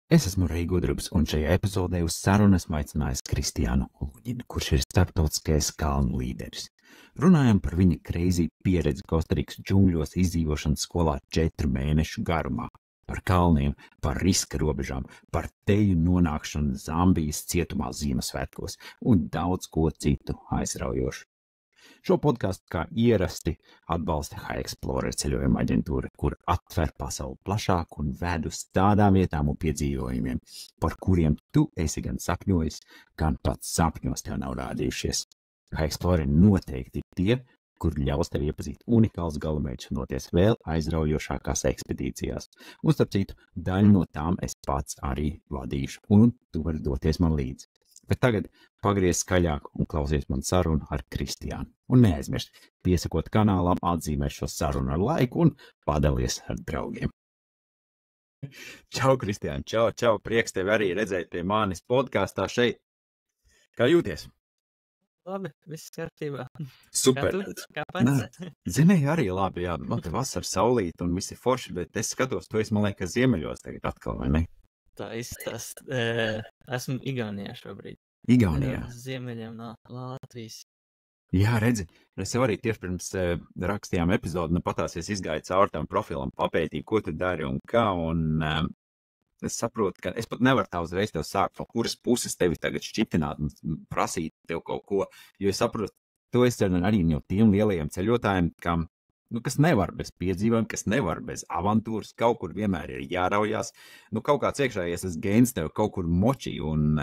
Es esmu Reigo Gudrubs, un šajā epizodē uz sarunu esmu aicinājis Kristiānu Luģinu, kurš ir starptautiskais kalnu līderis. Runājam par viņa crazy pieredzi Kostarikas džungļos izdzīvošanas skolā 4 mēnešu garumā, par kalniem, par riska robežām, par teju nonākšanu Zambijas cietumā Ziemassvētkos un daudz ko citu aizraujošu. Šo podcastu, kā ierasti, atbalsta High Explorer ceļojuma aģentūra, kur atver pasauli plašāk un ved uz tādām vietām un piedzīvojumiem, par kuriem tu esi gan sapņojis, gan pats sapņos tev nav rādījušies. High Explorer noteikti ir tie, kur ļaus tev iepazīt unikāls galamērķus un doties vēl aizraujošākās ekspedīcijās. Un, starp citu, daļu no tām es pats arī vadīšu, un tu vari doties man līdzi. Bet tagad pagriez skaļāk un klausies man sarunu ar Kristiānu. Un neaizmirst, piesakot kanālam, atzīmē šo sarunu ar laiku un padalies ar draugiem. Čau, Kristiāna, čau, prieks tevi arī redzēt pie manis podkāstā šeit. Kā jūties? Labi, viss kārtībā. Super. Kā pats? Zinēji arī labi, jā, man te vasara saulīt un viss ir forši, bet es skatos, tu esi, man liekas, ziemeļos tagad atkal, vai ne? Tā izstāst. Esmu Igaunijā šobrīd. Igaunijā? Ziemeļiem no Latvijas. Jā, redzi, es jau arī tieši pirms rakstījām epizodu, patāsies izgāju caur tām profilam, papētīju, ko tu dari un kā, un es saprotu, ka es pat nevaru tā uzreiz tev sākt, no kuras puses tevi tagad šķitināt un prasīt tev kaut ko, jo es saprotu, tu esi arī no tiem lielajiem ceļotājiem, kam, kas nevar bez piedzīvojuma, kas nevar bez avantūras, kaut kur vienmēr ir jāraujās, kaut kāds iekšējies tas gēns tev kaut kur moči un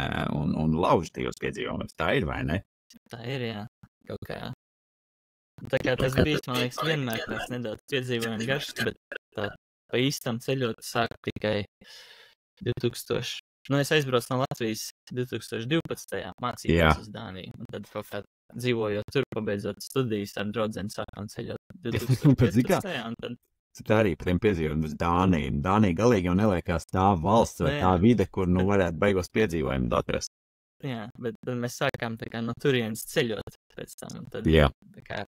lauž tajos piedzīvojumus. Tā ir, vai ne? Tā ir, jā, kaut kā. Tā kā tas bijis, man liekas, vienmēr tāds nedaudz piedzīvojumi garš, bet tā pa īstam ceļot sāk tikai 2000. Es aizbraucu no Latvijas 2012. mācībās uz Dāniju, un tad kaut kā dzīvojot tur, pabeidzot studijas ar draudzeni sākām ceļot 2015. un tad... Tā arī par tiem piedzīvojumiem uz Dāniju. Dānija galīgi jau neliekās tā valsts vai tā vide, kur varētu beigos piedzīvojumu atrast. Jā, bet tad mēs sākām tā kā no turienes ceļot pēc tam, un tad tā kā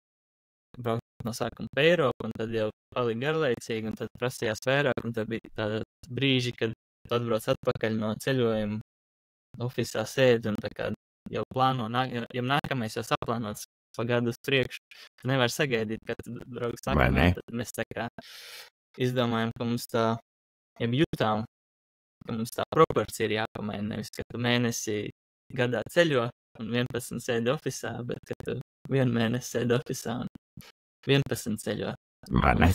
braukt no sākuma pa Eiropu, un tad jau palika garlaicīgi, un tad prasījās vairāk, un tad bija tāda brīži, kad atbrauc atpakaļ no ceļojuma, ofisā sēd un tā kā jau plāno, ja nākamais jau saplānots pa gadu uz priekšu, nevar sagaidīt, kad draugs nākamais, tad mēs tā kā izdomājam, ka mums tā, jutām, ka mums tā proporcija ir jāpamaina, nevis, ka tu mēnesi gadā ceļo un 11 sēdi ofisā, bet ka tu 1 mēnesi sēdi ofisā un 11 ceļo. Vai ne?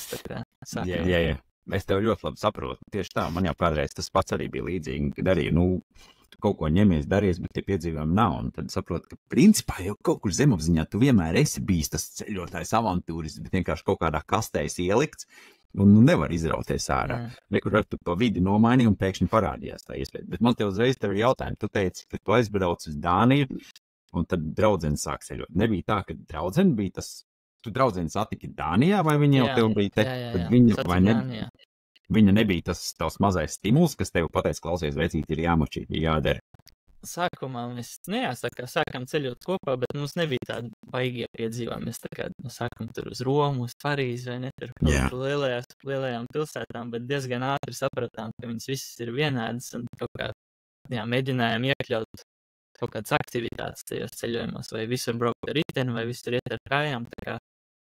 Jā. Es tev ļoti labi saprotu. Tieši tā, man jau kādreiz tas pats arī bija līdzīgi, kad arī, tu kaut ko ņemies, daries, bet tie piedzīvojumi nav. Un tad saprotu, ka principā jau kaut kur zemapziņā tu vienmēr esi bijis tas ceļotājs avantūris, bet vienkārši kaut kādā kastē esi ielikts un nevar izrauties ārā. Nekur tu to vidi nomaini un pēkšņi parādījās tā iespēja. Bet man te uzreiz tev ir jautājumi. Tu teici, ka tu aizbrauc uz Dāniju un tad draudzene sāk ceļot. Nebija tā, ka draudzene bija tas. Tu draudzeni satiki Dānijā, vai viņa jau tev bija te? Jā. Viņa nebija tas tavs mazais stimuls, kas tev pateica, klausies, vecīt, ir jāmoči, ir jādara. Sākumā mēs sākām ceļot kopā, bet mums nebija tādi baigie piedzīvojumi. Mēs tā kā sākam tur uz Romu, uz Parīzi, vai ne, tur lielajām pilsētām, bet diezgan ātri sapratām, ka viņas visas ir vienādas un kaut kā, mēģinājām iekļaut kaut kādas aktivitātes tajos ceļojumos, vai visur braukt ar riteni, vai visur iet ar kājām, tā kā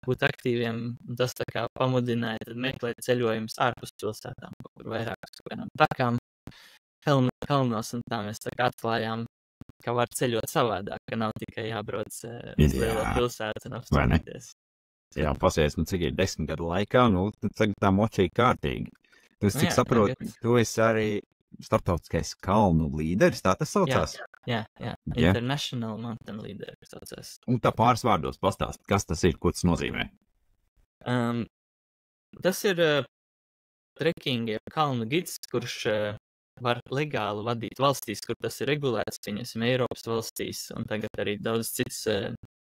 būt aktīviem, un tas tā kā pamudināja tad meklēt ceļojumus ārpus pilsētām, kaut kur vairāk uz kādām takām, kalnos, un tā mēs tā kā atklājām, ka var ceļot savādāk, ka nav tikai jābrauc uz lielo pilsētu un apstāties. Jā, pasies, cik ir 10 gadu laikā, tagad tā močīgi kārtīgi. Tu esi, cik saproti, tu esi arī starptautiskais kalnu līderis, tā tas saucās? Jā. International Mountain Leader saucās. Un tā pāris vārdos pastāst, kas tas ir, ko tas nozīmē? Tas ir trekking kalnu gids, kurš var legāli vadīt valstīs, kur tas ir regulēts, pieņemsim, Eiropas valstīs, un tagad arī daudz cits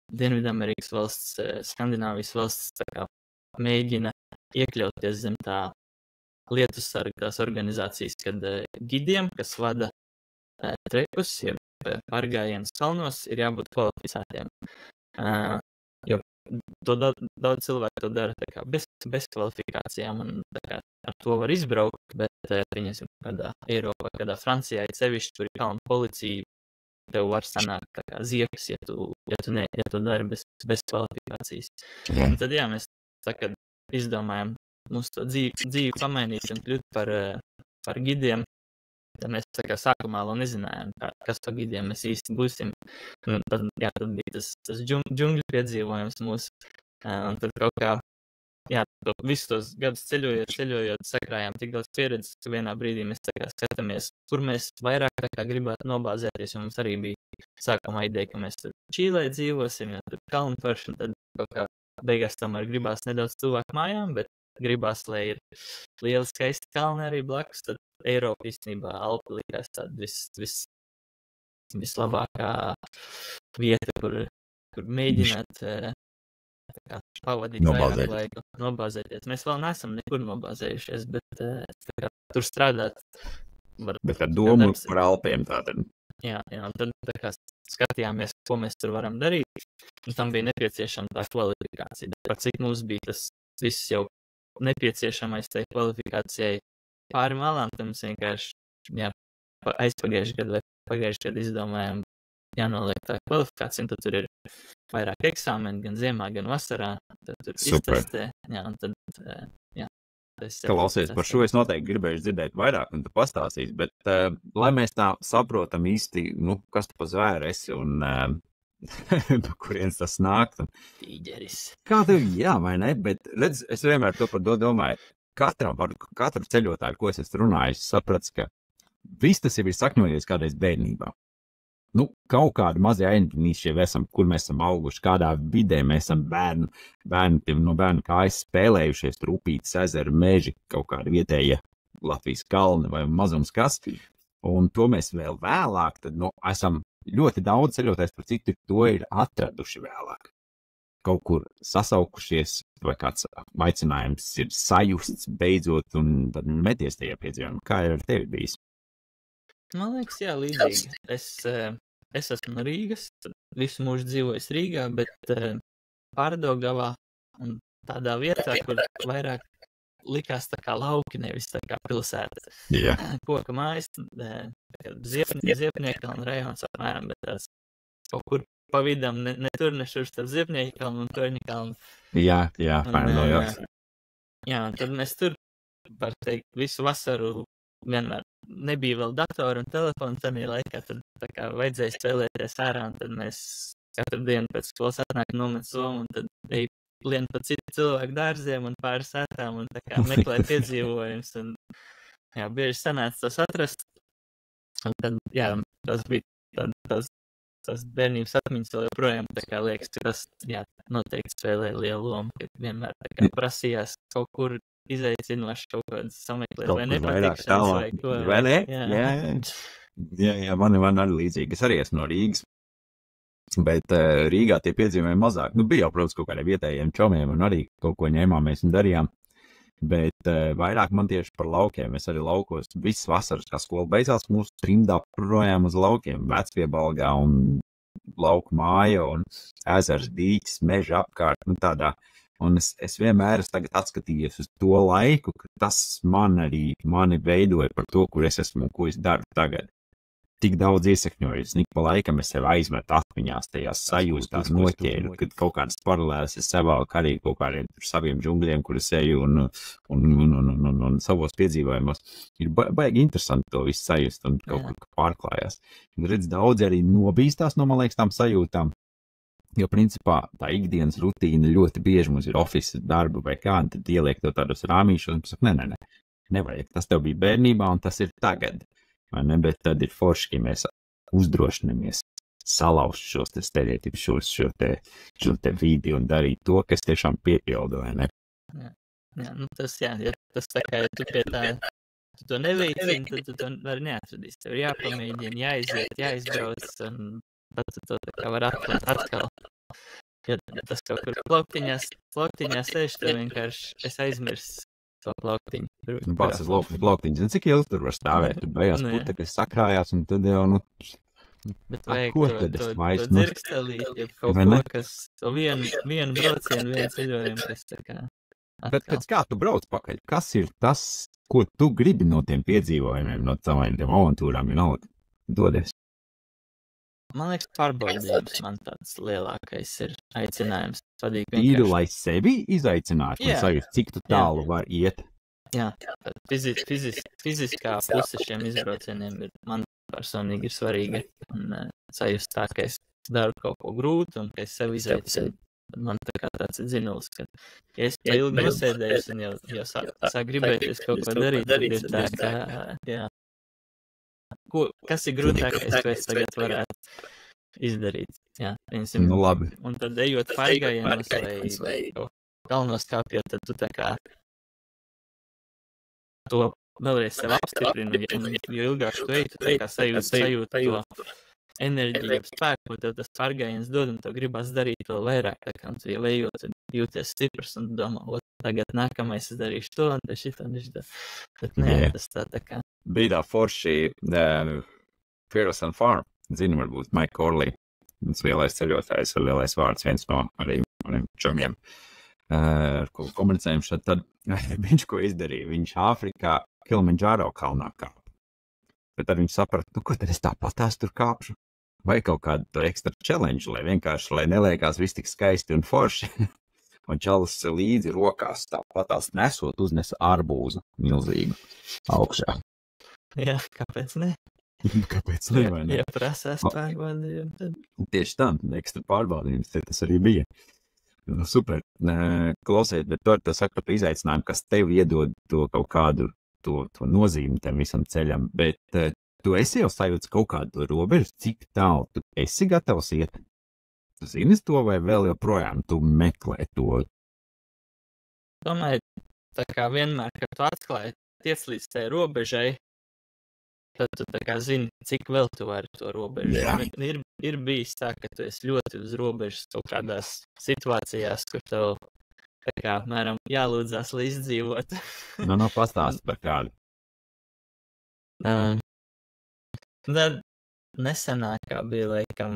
Dienvidamerikas valsts, Skandināvijas valsts tā kā mēģina iekļauties zem tā lietusargās organizācijas, kad gidiem, kas vada trekus, ja pārgājienus kalnos, ir jābūt kvalificētiem. Jo to daudz cilvēku to dara tā kā bez kvalifikācijām, un tā kā ar to var izbraukt, bet viņas kādā Eiropā, kādā Francijā, sevišķi tur ir kalnu policija, tev var sanākt tā kā ziepes, ja tu dari bez kvalifikācijas. Un tad, mēs tā kā izdomājam mūsu to dzīvi pamainīt un kļūt par gidiem. Tad mēs tā kā sākumā vēl nezinājām, kas par gidiem mēs īsti būsim. Un tad bija tas džungļu piedzīvojums mūsu. Un tad kaut kā, visus tos gadus ceļojot, sakrājām tik daudz pieredzes, ka vienā brīdī mēs tā kā skatāmies, kur mēs vairāk tā kā gribētu nobāzēties, jo mums arī bija sākumā ideja, ka mēs tur Čīlē dzīvosim, jo tur kalnu parši, un tad kaut kā beigās tomēr gribās nedaudz tuvāk mājām, bet gribās, lai ir lieli skaisti kalni arī blakus, tad Eiropa īstenībā Alpi likās tāda vislabākā vieta, kur mēģināt pavadīt vairāk laiku, nobāzēties. Mēs vēl neesam nekur nobāzējušies, bet tur strādāt var. Bet ar domu par Alpiem tātad. Jā, un tad tā kā skatījāmies, ko mēs tur varam darīt, un tam bija nepieciešama tā kvalifikācija. Par cik mums bija tas viss jau nepieciešamais tai kvalifikācijai pāri malām, tad mums vienkārši, pagājuši gadu izdomājām jānoliek tā kvalifikācija, un tad tur ir vairāk eksāmeni, gan ziemā, gan vasarā, tad tur iztestē, un tad, Klausies, par šo es noteikti gribēju dzirdēt vairāk, un tu pastāstīsi, bet, lai mēs tā saprotam īsti, kas tu pa zvēru esi, un kurienes tas nāk. Tīģeris. Kā tev, vai ne, bet, redz, es vienmēr to par to domāju, katru ceļotāju, ko es esmu runājis, saprats, ka viss tas jau ir sakņojies kādreiz bērnībā. Kaut kādi mazie ainiņķi esam, kur mēs esam auguši, kādā vidē mēs esam bērnu kājas spēlējušies, Rupītas ezeru, meži, kaut kādi vietējie Latvijas kalni vai mazums kas. Un to mēs vēl vēlāk, tad esam ļoti daudz ceļotājs, par cik to ir atraduši vēlāk. Kaut kur sasaukušies, vai kāds aicinājums ir sajusts beidzot, un tad meties tajā piedzīvojumā. Kā ir ar tevi bijis? Man liekas, līdzīgi. Es esmu no Rīgas, visu mūžu dzīvojis Rīgā, bet Pārdaugavā un tādā vietā, kur vairāk likās tā kā lauki, nevis tā kā pilsēta. Koka mājas, Ziepniekalna rajons apmēram, bet tās kaut kur pa vidam, ne tur, ne šur starp Ziepniekalnu un Torņakalnu. Jā, pārnojos. Un tad mēs tur, var teikt, visu vasaru vienmēr nebija vēl datori un telefoni tamī laikā, tad tā kā vajadzēja spēlēties ārā, un tad mēs katru dienu pēc skolas atnāk nomet somu, un tad ej lien pa citu cilvēku dārziem un pāri sētām, un tā kā meklē piedzīvojums, un bieži sanāca tos atrast, un tad, tas bija tas bērnības atmiņas vēl joprojām, tā kā liekas, ka tas, noteikti spēlē lielu lomu, ka vienmēr tā kā prasījās kaut kur izaicinoši kaut kādas sameklēt, vai nepatikšanas, vai ko. Vai ne? Jā, man arī līdzīgi. Es arī esmu no Rīgas, bet Rīgā tie piedzīvojumi mazāk. Bija jau, protams, kaut kādiem vietējiem čomiem, un arī kaut ko ņēmāmies un darījām, bet vairāk man tieši par laukiem. Es arī laukos visas vasaras, kā skola beidzās, mūsu trimdā projām uz laukiem, Vecpiebalgā un lauku māja un ezers, dīķis, meža apkārt, tādā. Un es vienmēr tagad atskatījos uz to laiku, ka tas mani veidoja par to, kur es esmu un ko es daru tagad. Tik daudz iesakņojos, nik pa laikam es sev aizmetu atmiņās, tajās sajūtās noķēru, kad kaut kādas paralēlas es savalku arī kaut kādiem saviem džungļiem, kur es eju un savos piedzīvojumos. Ir baigi interesanti to visu sajust un kaut kur pārklājās. Un redz, daudz arī nobīstās no, man liekas, tām sajūtām. Jo, principā, tā ikdienas rutīna ļoti bieži mums ir office darba vai kā, un tad ieliek to tādos rāmīšos, un saka, nevajag, tas tev bija bērnībā, un tas ir tagad, vai ne, bet tad ir forši, ka mēs uzdrošinamies salauzt šos te stereotipus, šo te vidi un darīt to, kas tiešām piepilda, vai ne? Tas tā kā, ja tu pie tā, tu to neveicini, tad tu to arī neatradīs, tev ir jāpamēģina, jāiziet, jāizbrauc, un tad tu to tā kā var atklāt atkal. Ja tas kaut kur plauktiņā sēž, tad vienkārši es aizmirsu to plauktiņu. Bāc uz plauktiņu, cik ilgi tur var stāvēt, tur beigās putekļi sakrājās, un tad jau, Bet vajag ko to tad es vairs dzirkstelīt, ja kaut Vai ko, ne? kas, to vienu braucienu, vienu ceļojumu, kas tā kā Bet atkal. pēc kā tu brauc pakaļ? Kas ir tas, ko tu gribi no tiem piedzīvojumiem, no savām tiem avantūrām, dodies? Man liekas, pārbaudījums man tāds lielākais ir aicinājums. Patīk Tīri, vienkārši. lai sevi izaicinātu un Jā. sajust, cik tu tālu var iet. Jā, fiziskā puse šiem izbraucieniem ir, man personīgi ir svarīga. Un sajust tā, ka es daru kaut ko grūtu un ka es sevi izaicinu. Man tā kā tāds ir dzinuls, ka ja es pa ilgi nosēdējos un jau sāk gribēties kaut ko darīt, tad ir tā, ka, jā. Kas ir grūtākais, ko es tagad varētu izdarīt? Jā, piemēram. Nu, labi. Un tad ejot pārgājienos vai galvenos kāpjot, tad tu tā kā to vēlreiz sev apstiprini, jo ilgāk tu ej, tu tā kā sajūti to enerģiju, spēku, tev tas pārgājiens dod un tev gribas darīt vēl vairāk, tā kā un tu jau ejot, tad jūties stiprs un domā, tagad nākamais es darīšu to un šitā. Bet nē, tas tā kā. Bija tā forši Fearless and Farm, zinu, varbūt Mike Corley, tas lielais ceļotājs ar lielais vārds, viens no arī maniem čomiem, ar ko komunicējam šeit, tad viņš ko izdarīja, viņš Āfrikā Kilimandžāro kalnā kāpa. Bet tad viņš saprata, ko tad es tāpatās tur kāpšu? Vai kaut kādu ekstra challenge, lai vienkārši, lai neliekās viss tik skaisti un forši. Un čalis līdzi rokās tāpatās nesot uznesa arbūzu milzīgu augšā. Jā, kāpēc ne? Kāpēc ne, vai ne? Ja prasās pārbaudījumu, tad. Tieši tā, ekstra pārbaudījums, tas arī bija. Super. Klausiet, bet tu saka par izaicinājumu, kas tev iedod to kaut kādu to nozīmi tam visam ceļam, bet tu esi jau sajūts kaut kādu robežu, cik tālu tu esi gatavs iet? Tu zini to vai vēl joprojām tu meklē to? Domāju, tā kā vienmēr, kad tu atklāji tiec līdz tai robežai, tad tu tā kā zini, cik vēl tu vari to robežu. Jā. Ir bijis tā, ka tu esi ļoti uz robežas kaut kādās situācijās, kur tev tā kā, mēram, jālūdzās, lai izdzīvot. Nu, pastāst par kādu. Tad nesenākā bija, laikam,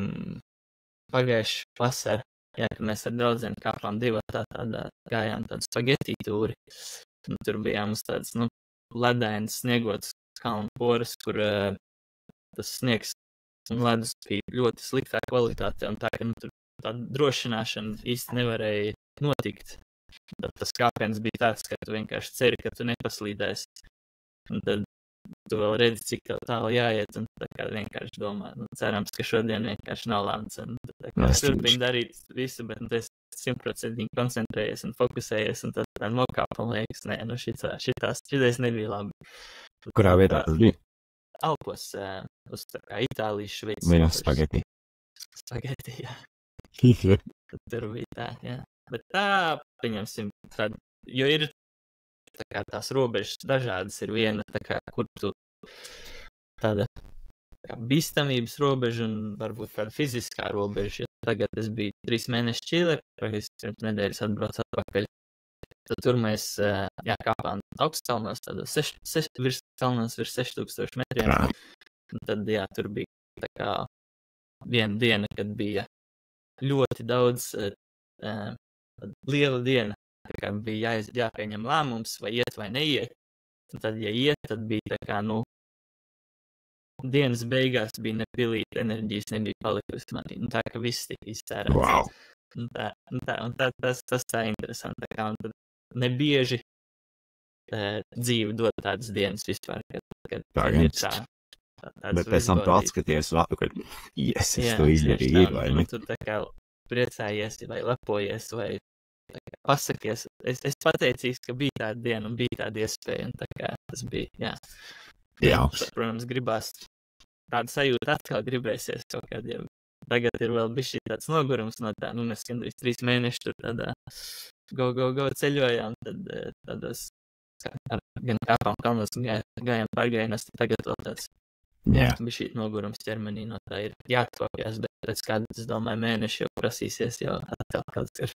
pagājuši vasara, jā, kad mēs ar draudziem kāpām tādā gājām tādu spageti tūri. Un tur bijām uz tāds, ledainas sniegotas kalnu poras, kur tas sniegs un ledus bija ļoti sliktā kvalitāte, un tā, ka tur tā drošināšana īsti nevarēja notikt. Tad tas kāpiens bija tāds, ka tu vienkārši ceri, ka tu nepaslīdēsi. Un tad tu vēl redzi, cik tālu jāiet, un tā kā vienkārši domā, cerams, ka šodien vienkārši nav lemts. Tā kā turpini darīt visu, bet tu esi 100% koncentrējies un fokusējies, un tad tā nokāpa, un liekas, nē, šitais nebija labi. Kurā vietā tas bija? Alpos, uz tā kā Itālijas, Šveicis. Vai uz spageti? Spageti, jā. Tad tur bija tā, jā. Bet tā, pieņemsim, tad, jo ir tā kā tās robežas dažādas, ir viena, tā kā, kur tu tāda tā kā bīstamības robeža un varbūt tāda fiziskā robeža. Ja tagad es biju 3 mēneši Čīlē, pirms nedēļas atbraucu atpakaļ. Tad tur mēs kāpām augstkalnos, tādos virs 6000 metriem. Un tad, jā, tur bija tā kā viena diena, kad bija ļoti daudz liela diena. Tā kā bija jāpieņem lēmums, vai iet vai neiet. Un tad, ja iet, tad bija tā kā, dienas beigās bija nepilīta enerģijas, nebija palikusi manī. Un tā, ka viss tika iztērēts. Wow. Un tas tā interesanti. Tā kā, un tad nebieži dzīve dod tādas dienas vispār, kad Tā ir gan. tāds Bet pēc tam tu atskaties, ka es to izdarīju, vai ne? Tu tā kā priecājies, vai lepojies, vai pasakies. Es pateicīgs, ka bija tāda diena un bija tāda iespēja, un tā kā tas bija, jā. Jā. Protams, gribās tādu sajūtu atkal gribēsies kaut kādiem. Tagad ir vēl bišķi tāds nogurums no tā, mēs gandrīz 3 mēneši tur tādā go ceļojām, tad tādos gan kāpām kalnos, gājām pārgājienos, tad tagad vēl tāds bišķi nogurums ķermenī no tā ir jāatkopjās, bet pēc kāda, es domāju, mēneši jau prasīsies jau atkal kāds ir.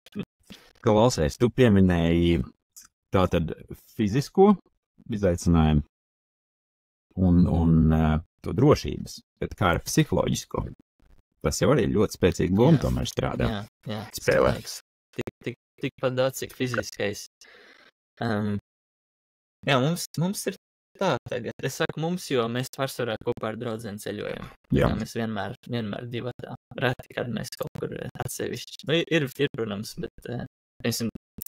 Klausies, tu pieminēji tātad fizisko izaicinājumu, un to drošības, bet kā ar psiholoģisko. Tas jau arī ļoti spēcīgi loma tomēr strādā. Jā, spēlē. Tikpat daudz, cik fiziskais. Jā, mums ir tā tagad. Es saku mums, jo mēs pārsvarā kopā ar draudzeni ceļojam. Jā. Mēs vienmēr divatā. Reti, kad mēs kaut kur atsevišķi. Nu, ir protams, bet,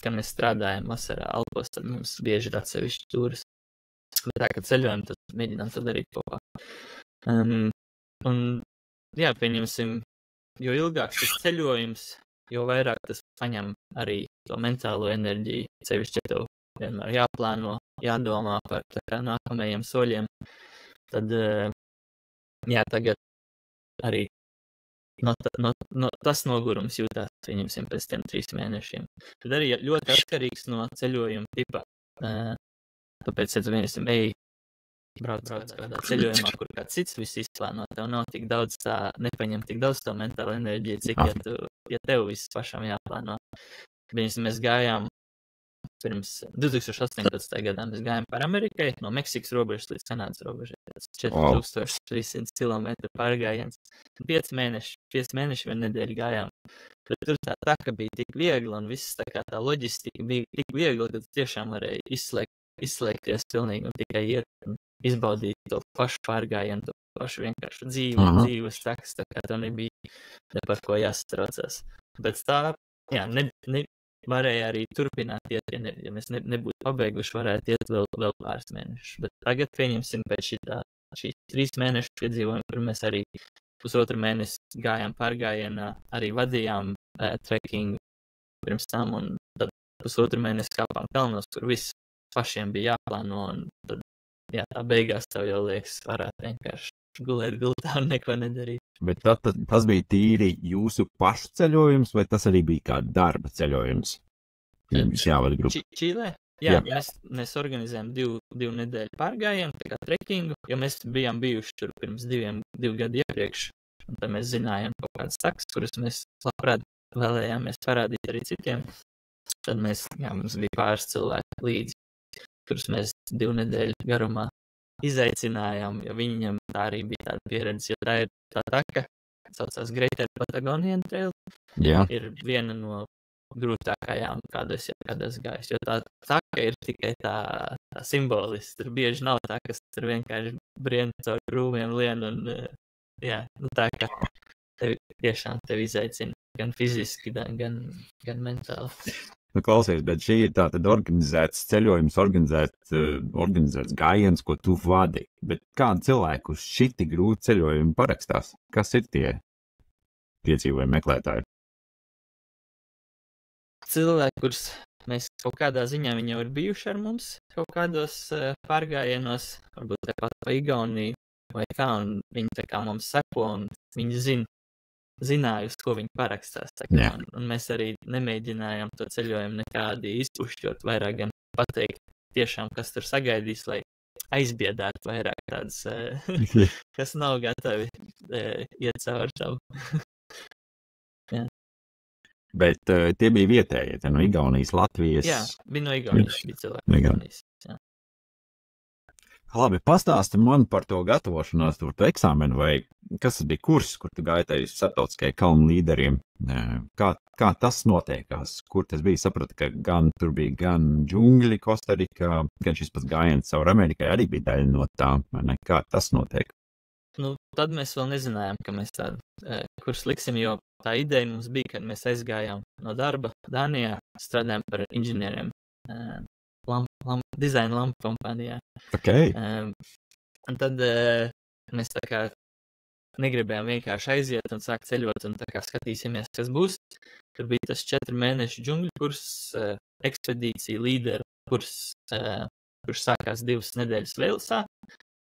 kad mēs strādājam vasarā Alpos, tad mums bieži ir atsevišķi turas. Bet tā, kad ceļojam, tad mēģinām to darīt kopā. Un, jā, pieņemsim, jo ilgāks tas ceļojums, jo vairāk tas paņem arī to mentālo enerģiju, sevišķi tev vienmēr jāplāno, jādomā par tā kā nākamajiem soļiem. Tad, jā, tagad arī tas nogurums jūtās, pieņemsim, pēc tiem 3 mēnešiem. Tad arī ļoti atkarīgs no ceļojuma tipa. Tāpēc, ja tu vienīsim, brauc kādā ceļojumā, kur kāds cits viss izplāno, tev nav tik daudz tā, nepaņem tik daudz to mentālo enerģiju, cik, ja tev viss pašam jāplāno. Vienīsim, mēs gājām pirms 2018. gadā, mēs gājām par Amerikai, no Meksikas robežas līdz Kanādas robežai. 4300 km pārgājiens. 5 mēneši vien nedēļu gājām. Bet tur tā ka bija tik viegli, un viss tā kā tā loģistika bija tik viegli, ka tiešām varēja izslēgties pilnīgi un tikai iet un izbaudīt to pašu pārgājienu, to pašu vienkāršu dzīves taks, tā kā to nebija ne par ko jāsatraucās. Bet tā, jā, varēja arī turpināt iet, ja mēs nebūtu pabeiguši, varētu iet vēl pāris mēnešus. Bet tagad pieņemsim pēc šīs 3 mēnešu piedzīvojumu, kur mēs arī 1,5 mēnesi gājām pārgājienā, arī vadījām trekkingu pirms tam, un tad 1,5 mēnesi kāpām kalnos, kur viss pašiem bija jāplāno, un tad, jā, tā beigās tev jau liekas, varētu vienkārši gulēt gultā un neko nedarīt. Bet tas bija tīri jūsu pašu ceļojums, vai tas arī bija kā darba ceļojums? Jums jāvada grupa. Čīlē? Jā. Mēs organizējam 2 nedēļu pārgājienu, tā kā trekkingu, jo mēs bijām bijuši tur pirms 2 gadu iepriekš, un tad mēs zinājām kaut kādas takas, kuras mēs labprāt vēlējāmies parādīt arī citiem. Tad mums bija pāris cilvēki līdzi, kurus mēs 2 nedēļu garumā izaicinājām, jo viņiem tā arī bija tāda pieredze, jo tā ir tā taka, saucās Greater Patagonian Trail. Jā. Ir viena no grūtākajām, kādas gājis, jo tā taka ir tikai tā simboliski. Tur bieži nav tā, kas tur vienkārši brien caur krūmiem lien, un jā, tā kā tevi izaicina gan fiziski, gan mentāli. Nu, klausies, bet šī ir tātad organizēts ceļojums, organizēts gājiens, ko tu vadi. Bet kādi cilvēki uz šiti grūti ceļojumi parakstās? Kas ir tie piedzīvojumi meklētāji? Cilvēki, kurus mēs kaut kādā ziņā viņi jau ir bijuši ar mums, kaut kādos pārgājienos, varbūt tepat pa Igauniju vai kā, un viņi tā kā mums seko, un viņi zināja, uz ko viņi parakstās. Un mēs arī nemēģinājām to ceļojumu nekādi izpušķot, vairāk gan pateikt tiešām, kas tur sagaidīs, lai aizbiedētu vairāk tādas, kas nav gatavi iet caur tam. Bet tie bija vietējie, no Igaunijas, Latvijas. Jā, bija no Igaunijas, bija cilvēki no Igaunijas. Jā. Labi, pastāsti man par to gatavošanās, tur eksāmenu, vai kas tas bija kurs, kur tu gāji tajos starptautiskajiem kalnu līderiem? Kā tas notiekās? Kur tas bija? Sapratu, ka tur bija gan džungļi Kostarikā, gan šis pats gājiens caur Amerikai arī bija daļa no tā, vai ne? Kā tas notiek? Nu, tad mēs vēl nezinājām, ka mēs tādu kurs liksim, jo tā ideja mums bija, kad mēs aizgājām no darba Dānijā, strādājām par inženieriem dizaina lampu kompānijā. Okay. Un tad mēs tā kā negribējām vienkārši aiziet un sākt ceļot un tā kā skatīsimies, kas būs. Tur bija tas 4 mēnešu džungļu kurs, ekspedīcija līderu kurs, kurš sākās 2 nedēļas Velsā.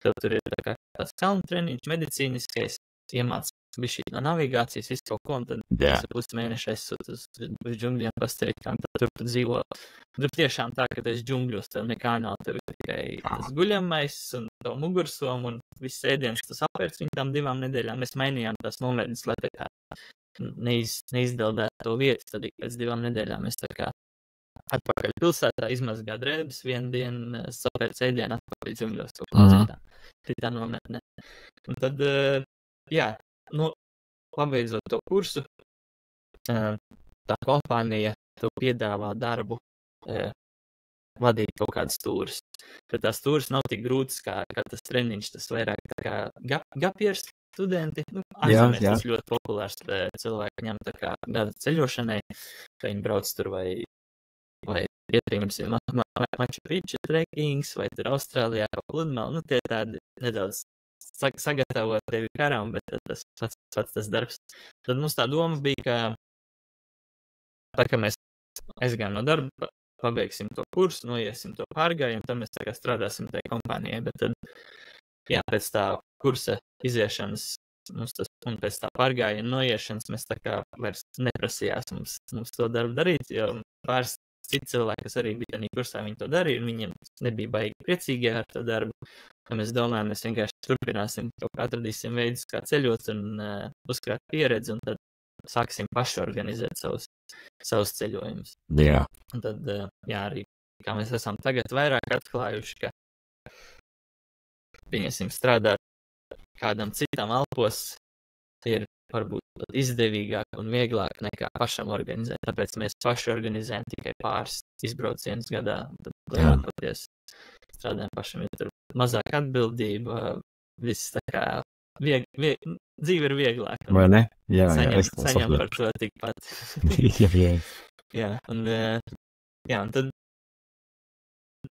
Tur ir tā kā tāds kalnu treniņš, medicīniskais, iemāc bišķi no navigācijas, visu kaut ko, un tad 2,5 mēneši aizsūt uz džungļiem pasteigt, kā tur dzīvo. Tur tiešām tā, ka tu esi džungļos, tev nekā nav, tev tikai tas guļamais un tev mugursom, un viss ēdiens, tas apērts viņu tām 2 nedēļām. Mēs mainījām tās nometnes, lai tā kā neizdaldētu to vietu, tad pēc 2 nedēļām mēs tā kā atpakaļ pilsētā izmazgā drēbes, 1 dienu sapērts ēdienu atpakaļ džungļos kaut kā citā. citā nometnē. Un tad, jā, nu, pabeidzot to kursu, tā kompānija tev piedāvā darbu vadīt kaut kādas tūras. Bet tās tūras nav tik grūtas kā tas treniņš, tas vairāk tā kā gapieris studenti. Nu, ārzemēs tas ļoti populārs cilvēki ņem tā kā gada ceļošanai, ka viņi brauc tur vai iet, Maču Picchu trekings, vai tur Austrālijā pa pludmali. Nu, tie tādi nedaudz sagatavot tevi karam, bet tas pats tas darbs. Tad mums tā doma bija, ka mēs aizgājām no darba, pabeigsim to kursu, noiesim to pārgājumu, tad mēs tā kā strādāsim tajā kompānijai. Bet tad, jā, pēc tā kursa iziešanas un pēc tā pārgājiena noiešanas mēs tā kā vairs neprasījās mums to darbu darīt, jo pāris citi cilvēki, kas arī bija tādā kursā, viņi to darīja, un viņiem nebija baigi priecīgi ar to darbu. Tad mēs domājam, mēs vienkārši turpināsim, kaut kā atradīsim veidus, kā ceļot un uzkrāt pieredzi, un tad sāksim paši organizēt savus ceļojumus. Jā. Un tad, jā, arī kā mēs esam tagad vairāk atklājuši, ka pieņemsim strādāt kādam citam alpos ir varbūt pat izdevīgāk un vieglāk nekā pašam organizēt. Tāpēc mēs paši organizējam tikai pāris izbraucienus gadā. Tad lielākoties strādājam pašam, jo tur mazāk atbildība, viss tā kā dzīve ir vieglāk. Vai ne? Jā, saņem par to tikpat. Jā, un tad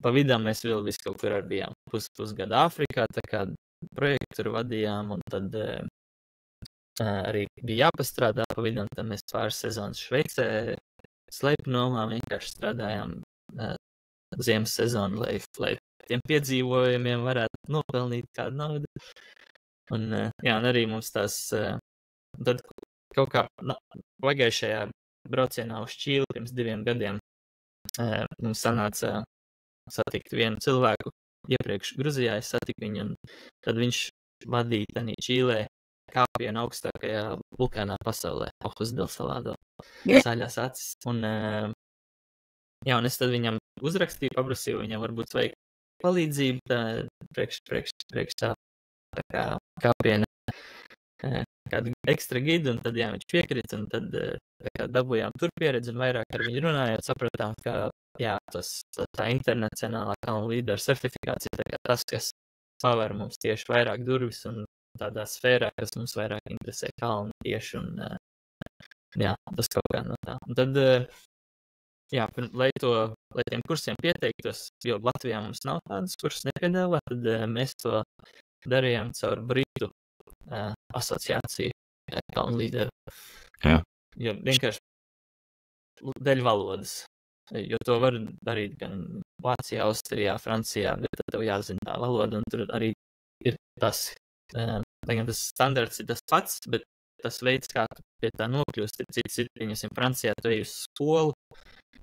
pa vidām mēs vēl visu kaut kur arī bijām pusgadu Āfrikā, tā kā projektu tur vadījām, un tad arī bija jāpastrādā pa vidām, tad mēs pāris sezonas Šveicē sleipnomā vienkārši strādājām ziemas sezonu, lai tiem piedzīvojumiem varētu nopelnīt kādu naudu. Un, jā, un arī mums tās, tad kaut kā pagājušajā braucienā uz Čīli pirms 2 gadiem mums sanāca satikt vienu cilvēku, iepriekš Gruzijā es satiku viņu, un tad viņš vadīja tanī Čīlē kāpienu augstākajā vulkānā pasaulē, Ojos del Salado, Zaļās acis. Un, jā, un es tad viņam uzrakstīju, paprasīju, viņam varbūt vajag palīdzību priekš tā kā kāpiena kādu ekstra gidu, un tad jā, viņš piekrita, un tad dabūjām tur pieredzi, un vairāk ar viņu runājot, sapratām, ka jā, tā internacionālā kalnu līderu certifikācija, tā kā tas, kas paver mums tieši vairāk durvis, un tādā sfērā, kas mums vairāk interesē kalni tieši, un jā, tas kaut kā no tā. Un tad, jā, lai tiem kursiem pieteiktos, jo Latvijā mums nav tādas kursus nepiedāvā, tad mēs to darījām caur Britu asociāciju kalnu līderu. Jā. Jo vienkārši dēļ valodas. Jo to var darīt gan Vācijā, Austrijā, Francijā, bet tad tev jāzina tā valoda, un tur arī ir tas, gan tas standarts ir tas pats, bet tas veids, kā tu pie tā nokļūst, ir cits. Viņasim Francijā tu ej uz skolu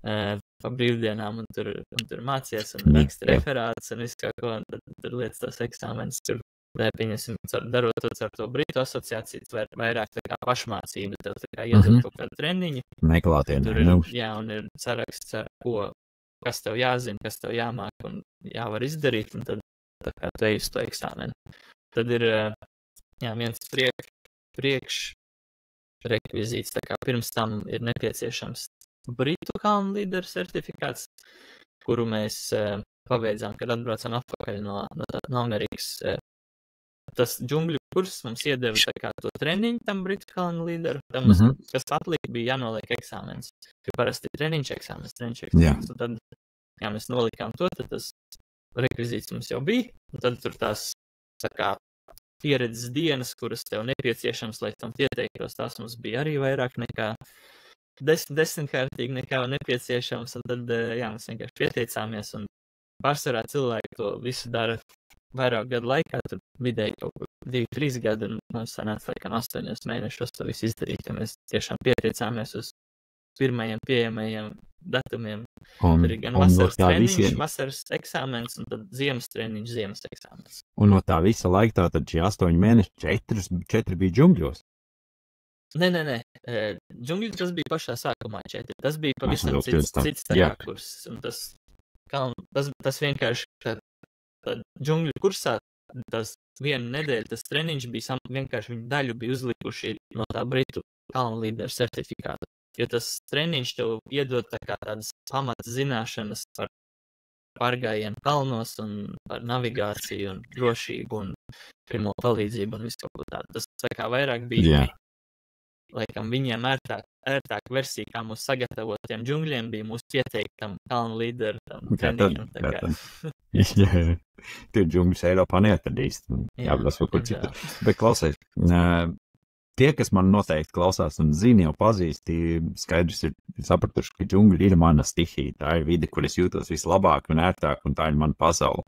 pa brīvdienām, un tur mācies, un raksta referāts, un visu kā ko, un tad tur liec tos eksāmenis. Tur, pieņasim, darot to ar to Britu asociāciju, vairāk tā kā pašmācība, tev tā kā iedod kaut kādu treniņu. Neklātienē. Jā, un ir saraksts, kas tev jāzina, kas tev jāmāk, un jāvar izdarīt, un tad tā kā tu ej uz to eksāmenu. Tad ir, jā, viens priekš rekvizīts, tā kā pirms tam ir nepieciešams Britu kalnu līderu certifikāts, kuru mēs pabeidzām, kad atbraucām atpakaļ no Amerikas. Tas džungļu kurs mums iedeva tā kā to treniņu tam Britu kalnu līderu, tam, kas atlika, bija jānoliek eksāmens. Jo parasti treniņš eksāmens. Jā. Tad, jā, mēs nolikām to, tad tas rekvizīts mums jau bija, un tad tur tās, tā kā, pieredzes dienas, kuras tev nepieciešams, lai tam pieteiktos, tās mums bija arī vairāk nekā desmitkārtīgi nekā nepieciešams, un tad, jā, mēs vienkārši pieteicāmies, un pārsvarā cilvēki to visu dara vairāk gadu laikā, tur vidēji kaut ko 2-3 gadu, un mums sanāca laikam 8 mēnešos to visu izdarīt, ja mēs tiešām pieteicāmies uz pirmajiem pieejamajiem datumiem. Tur ir gan vasaras treniņš, vasaras eksāmens, un tad ziemas treniņš, ziemas eksāmens. Un no tā visa laika tad šie 8 mēneši, 4 bija džungļos? Nē. Džungļi tas bija pašā sākumā 4. Tas bija pavisam cits kurs. Un tas vienkārši, ka džungļu kursā tas vienu nedēļu tas treniņš bija vienkārši viņu daļu bija uzlikuši no tā Britu kalnu līderu certifikāta. Jo tas treniņš tev iedod tā kā tādas pamata zināšanas par pārgājienu kalnos un par navigāciju un drošību un pirmo palīdzību un visu kaut ko tādu. Tas tā kā vairāk bija, laikam, viņiem ērtāk versija, kā mūs sagatavot tiem džungļiem, bija mūs pieteiktam kalnu līderu treniņam. Jā. Tie džungļus Eiropā neatradīs. Jābrauc kaut kur citur. Bet klausies, tie, kas man noteikti klausās un zina, jau pazīst, skaidrs ir sapratuši, ka džungļi ir mana stihija. Tā ir vide, kur es jūtos vislabāk un ērtāk, un tā ir mana pasaule.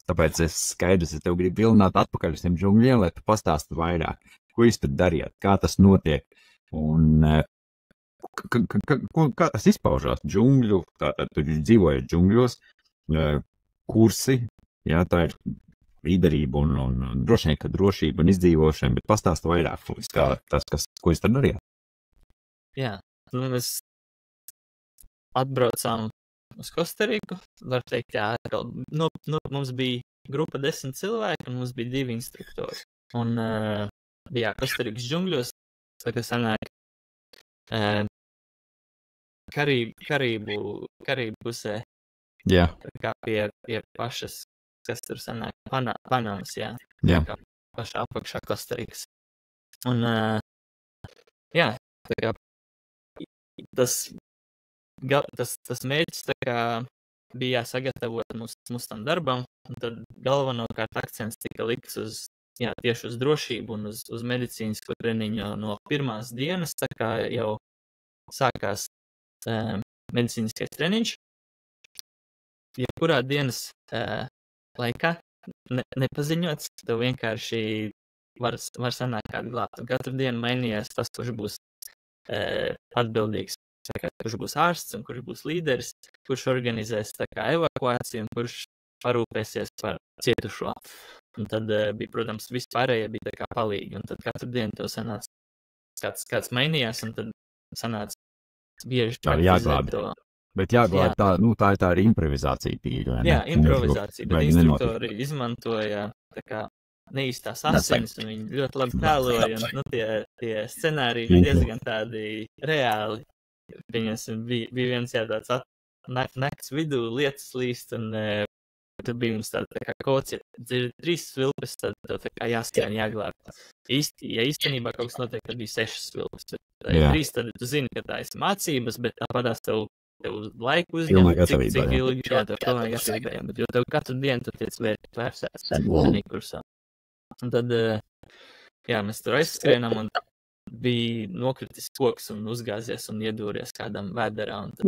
Tāpēc es tev gribu vilināt atpakaļ uz tiem džungļiem, lai tu pastāstu vairāk. Ko jūs tur darījāt? Kā tas notiek? Un kā tas izpaužās? Džungļu, tātad tur dzīvojat džungļos, kursi, jā, tā ir līderība un droši vien, ka drošība un izdzīvošana, bet pastāstu vairāk, ko jūs tur darījāt? Jā, mēs atbraucām uz Kostariku, var teikt, jā, mums bija grupa 10 cilvēki un mums bija 2 instruktori. Un bija Kostarikas džungļos, tā kā sanāk Karību pusē. Jā. Tā kā pie pašas, kas tur sanāk, Panamas, jā. Jā. Tā kā pašā apakšā Kostarikas. Un, jā, tā kā tas mērķis tā kā bija jāsagatavot mums tam darbam, un tad galvenokārt akcents tika liks tieši uz drošību un uz medicīnisko treniņu no pirmās dienas, tā kā jau sākās medicīniskais treniņš. Jebkurā dienas laikā nepaziņots, tev vienkārši var sanākt kādu glābt. Un katru dienu mainījās tas, kurš būs atbildīgs, kurš būs ārsts un kurš būs līderis, kurš organizēs tā kā evakuāciju un kurš parūpēsies par cietušo. Un tad bija, protams, vispārējie bija tā kā palīgi. Un tad katru dienu tev sanāca kāds mainījās, un tad sanāca bieži praktizēt to. Bet jāglāb tā ir tā improvizācija tīra. Jā, improvizācija, bet instruktori izmantoja tā kā neīstās asinis, un viņi ļoti labi tēloja, un tie scenāriji diezgan tādi reāli. Pieņemsim, bija viens tāds nakts vidū, lietas līst, un tur bija mums tā kā kods, ja dzird 3 svilpes, tad tev tā kā jāskrien jāglāb. Ja īstenībā kaut kas notiek, tad bija 6 svilpes. Ja 3, tad tu zini, ka tā ir mācības, bet tāpatās tev uz laiku uzņem, cik ilgi tev pilnīgi gatavībā, bet jo tev katru dienu tu tiec vērsēs kursā. Un tad, mēs tur aizskrienam un bija nokritis koks un uzgāzies un iedūries kādam vēderā, un tad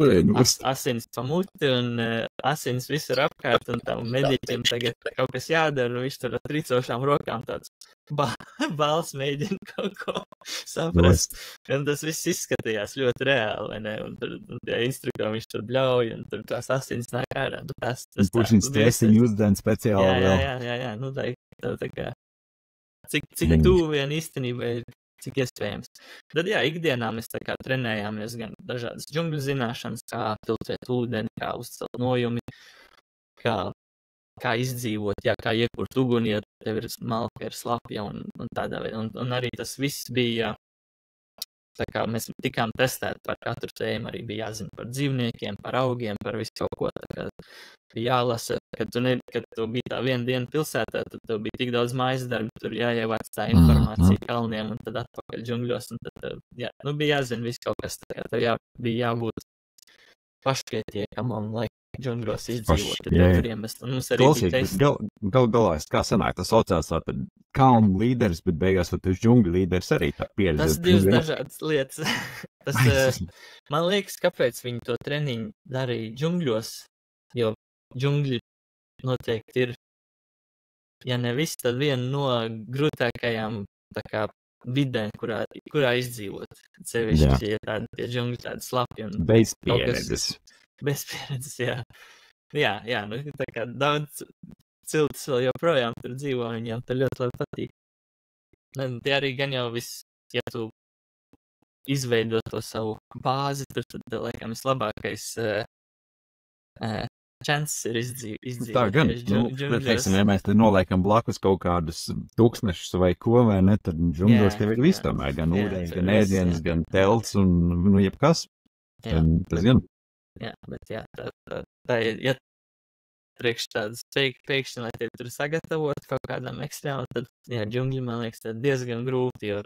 asins pa muti un asins visur apkārt, un tam mediķiem tagad kaut kas jādara, un viņš tur ar tricošām rokām tāds bāls mēģina kaut ko saprast. Un tas viss izskatījās ļoti reāli, vai ne? Un tie instruktori viņš tur bļauj, un tur tās asins nāk ārā. Pušiņas stresiņu uzdien speciāli vēl. Jā, nu tā kā cik tuvu vien īstenībā ir, cik iespējams. Tad ikdienā mēs tā kā trenējāmies gan dažādas džungļu zināšanas, kā filtrēt ūdeni, kā uzcelt nojumi, kā izdzīvot, kā iekurt uguni, ja tev ir malka, ir slapja un tādā veidā. Un arī tas viss bija, tā kā mēs tikām testēti par katru tēmu, arī bija jāzina par dzīvniekiem, par augiem, par visu kaut ko. Tā kā bija jālasa, kad tu bija tā viena diena pilsētā, tad tev bija tik daudz mājas darbi, tur jāievāc tā informācija kalniem un tad atpakaļ džungļos. Un tad, bija jāzina viss kaut kas, tā kā tev bija jābūt pašpietiekam un džungļos izdzīvot, tad tur iemest. Un mums arī bija testi. Galā, kā sanāk, tas saucās tātad kalnu līderis, bet beigās tas džungļu līderis arī tā pieredze. Tas divas dažādas lietas. Man liekas, kāpēc viņi to treniņu darīja džungļos, jo džungļi noteikti ir, ja ne viss, tad viena no grūtākajām tā kā vidēm, kurā izdzīvot. Sevišķi, ja tie džungļi tādi slapi un bez pieredzes. Bez pieredzes, jā. Jā, tā kā daudz ciltis vēl joprojām tur dzīvo, viņiem tur ļoti labi patīk. Tie arī gan jau viss, ja tu izveido to savu bāzi, tur tad, laikam, vislabākais chances ir izdzīvot. Tā gan, teiksim, ja mēs te noliekam blakus kaut kādus tūkstnešus vai ko, vai ne, tad džungļos tev ir viss tomēr, gan ūdens, gan ēdienas, gan telts un, jebkas. Tas gan. Jā, bet tā ir, ja priekš tādas pēkšņi, lai tevi tur sagatavot kaut kādām ekstrēmām, tad, džungļi, man liekas, tad diezgan grūti, jo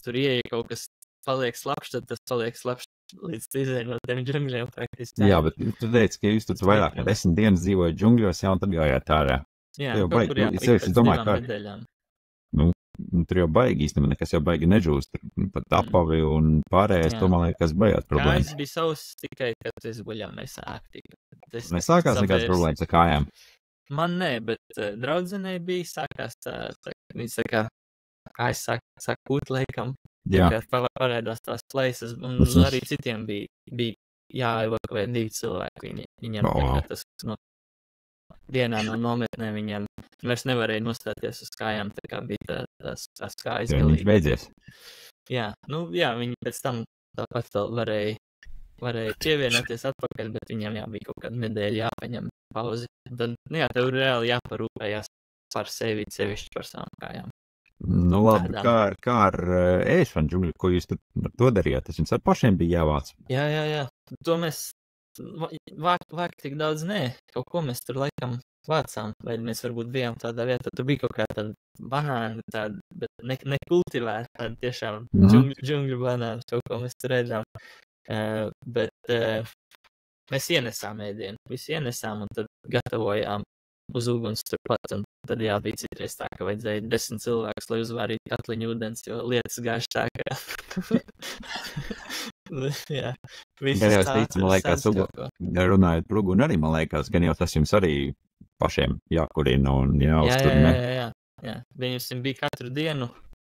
tur ieeja kaut kas paliek slapšs, tad tas paliek slapšs līdz izēj no tiem džungļiem praktiski. Jā, bet tu teici, ka jūs tur vairāk 10 dienas dzīvojat džungļos, un tad gājāt ārā. Jā, kaut kur pēc 2 nedēļām. Tur jau baigi īstenībā, nekas jau baigi nežūst, pat apavi un pārējais, to man liekas baigās problēmas. Kājas bija savs tikai, kad es guļām nesāk. Nesākās nekāds problēmas ar kājām? Man nē, bet draudzenei bija sākās viņas kājas sāk kūt laikam. Parēdās tās plaisas, un arī citiem bija jāevakuē 2 cilvēki. Viņiem tas dienā no nometnē viņiem vairs nevarēja nostāties uz kājām, tā kā bija tās kājas galīgi. Viņš beidzies. Jā, viņi pēc tam tāpat vēl varēja pievienoties atpakaļ, bet viņiem bija kaut kāda nedēļa jāpaņem pauzi. Tad, tev reāli jāparūpējās par sevi, sevišķi par savām kājām. Nu labi, kā ar ēšanu džungļu, ko jūs to darījāt? Tas jums ar pašiem bija jāvāc? Jā. To mēs vākt tik daudz kaut ko mēs tur laikam vācām, vai mēs varbūt bijām tādā vietā, tur bija kaut kā tāda banāna, bet nekultivēta, tāda tiešām džungļu banāna, kaut ko mēs tur redzām. Bet mēs ienesām ēdienu, visi ienesām un tad gatavojām uz uguns turpat, un tad bija citreiz tā, ka vajadzēja 10 cilvēkus, lai uzvārītu katliņu ūdens, jo lietas gājuši tā, ka jā. Es teicu, man liekas, runājot par uguni arī, man liekas, gan jau tas jums arī pašiem jākurina un jāuztur, ne? Jā. Viņam bija katru dienu,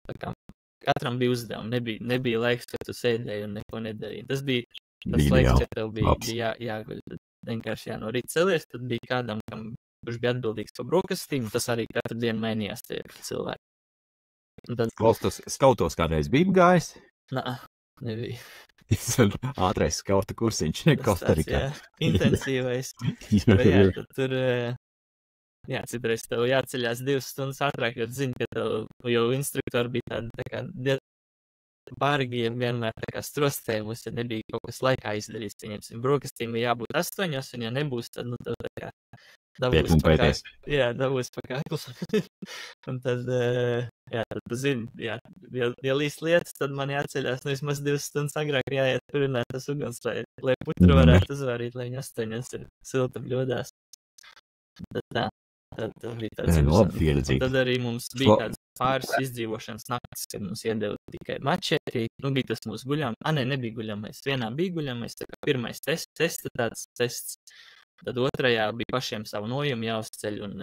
tā kā katram bija uzdevumi, nebija laiks, ka tu sēdēji un neko nedarīji. Tas bija tas laiks, ka tev bija jāguļ. Vienkārši no rīta celies, tad bija kādam, kurš bija atbildīgs par brokastīm, tas arī katru dienu mainījās tie cilvēki. Skautos kādreiz bija gājis? Nā, nebija. Ātrais skauta kursiņš, Kostarikā. Intensīvais. Tad tur, citreiz tev jāceļās 2 stundas ātrāk, jo zini, ka tev jau instruktori bija tādi bargi vienmēr strostējumus, ja nebija kaut kas laikā izdarīts. Viņiem brokastīm jābūt 8, un ja nebūs, tad tev dabūs pa kaklu. Un tad, tu zini, ja līst lietas, tad man jāceļās vismaz 2 stundas agrāk jāiet purināt tas uguns, lai putru varētu uzvārīt, lai viņi 8 ir silta bļodās. Tad bija tāds pieredzīgs. Tad arī mums bija tāds pāris izdzīvošanas naktis, kad mums iedeva tikai mačeti. Bija tas mūsu guļām. Nebija guļamais. Vienā bija guļamais, tā kā pirmais tests. Tad otrajā bija pašiem savu nojumu jāuzceļ un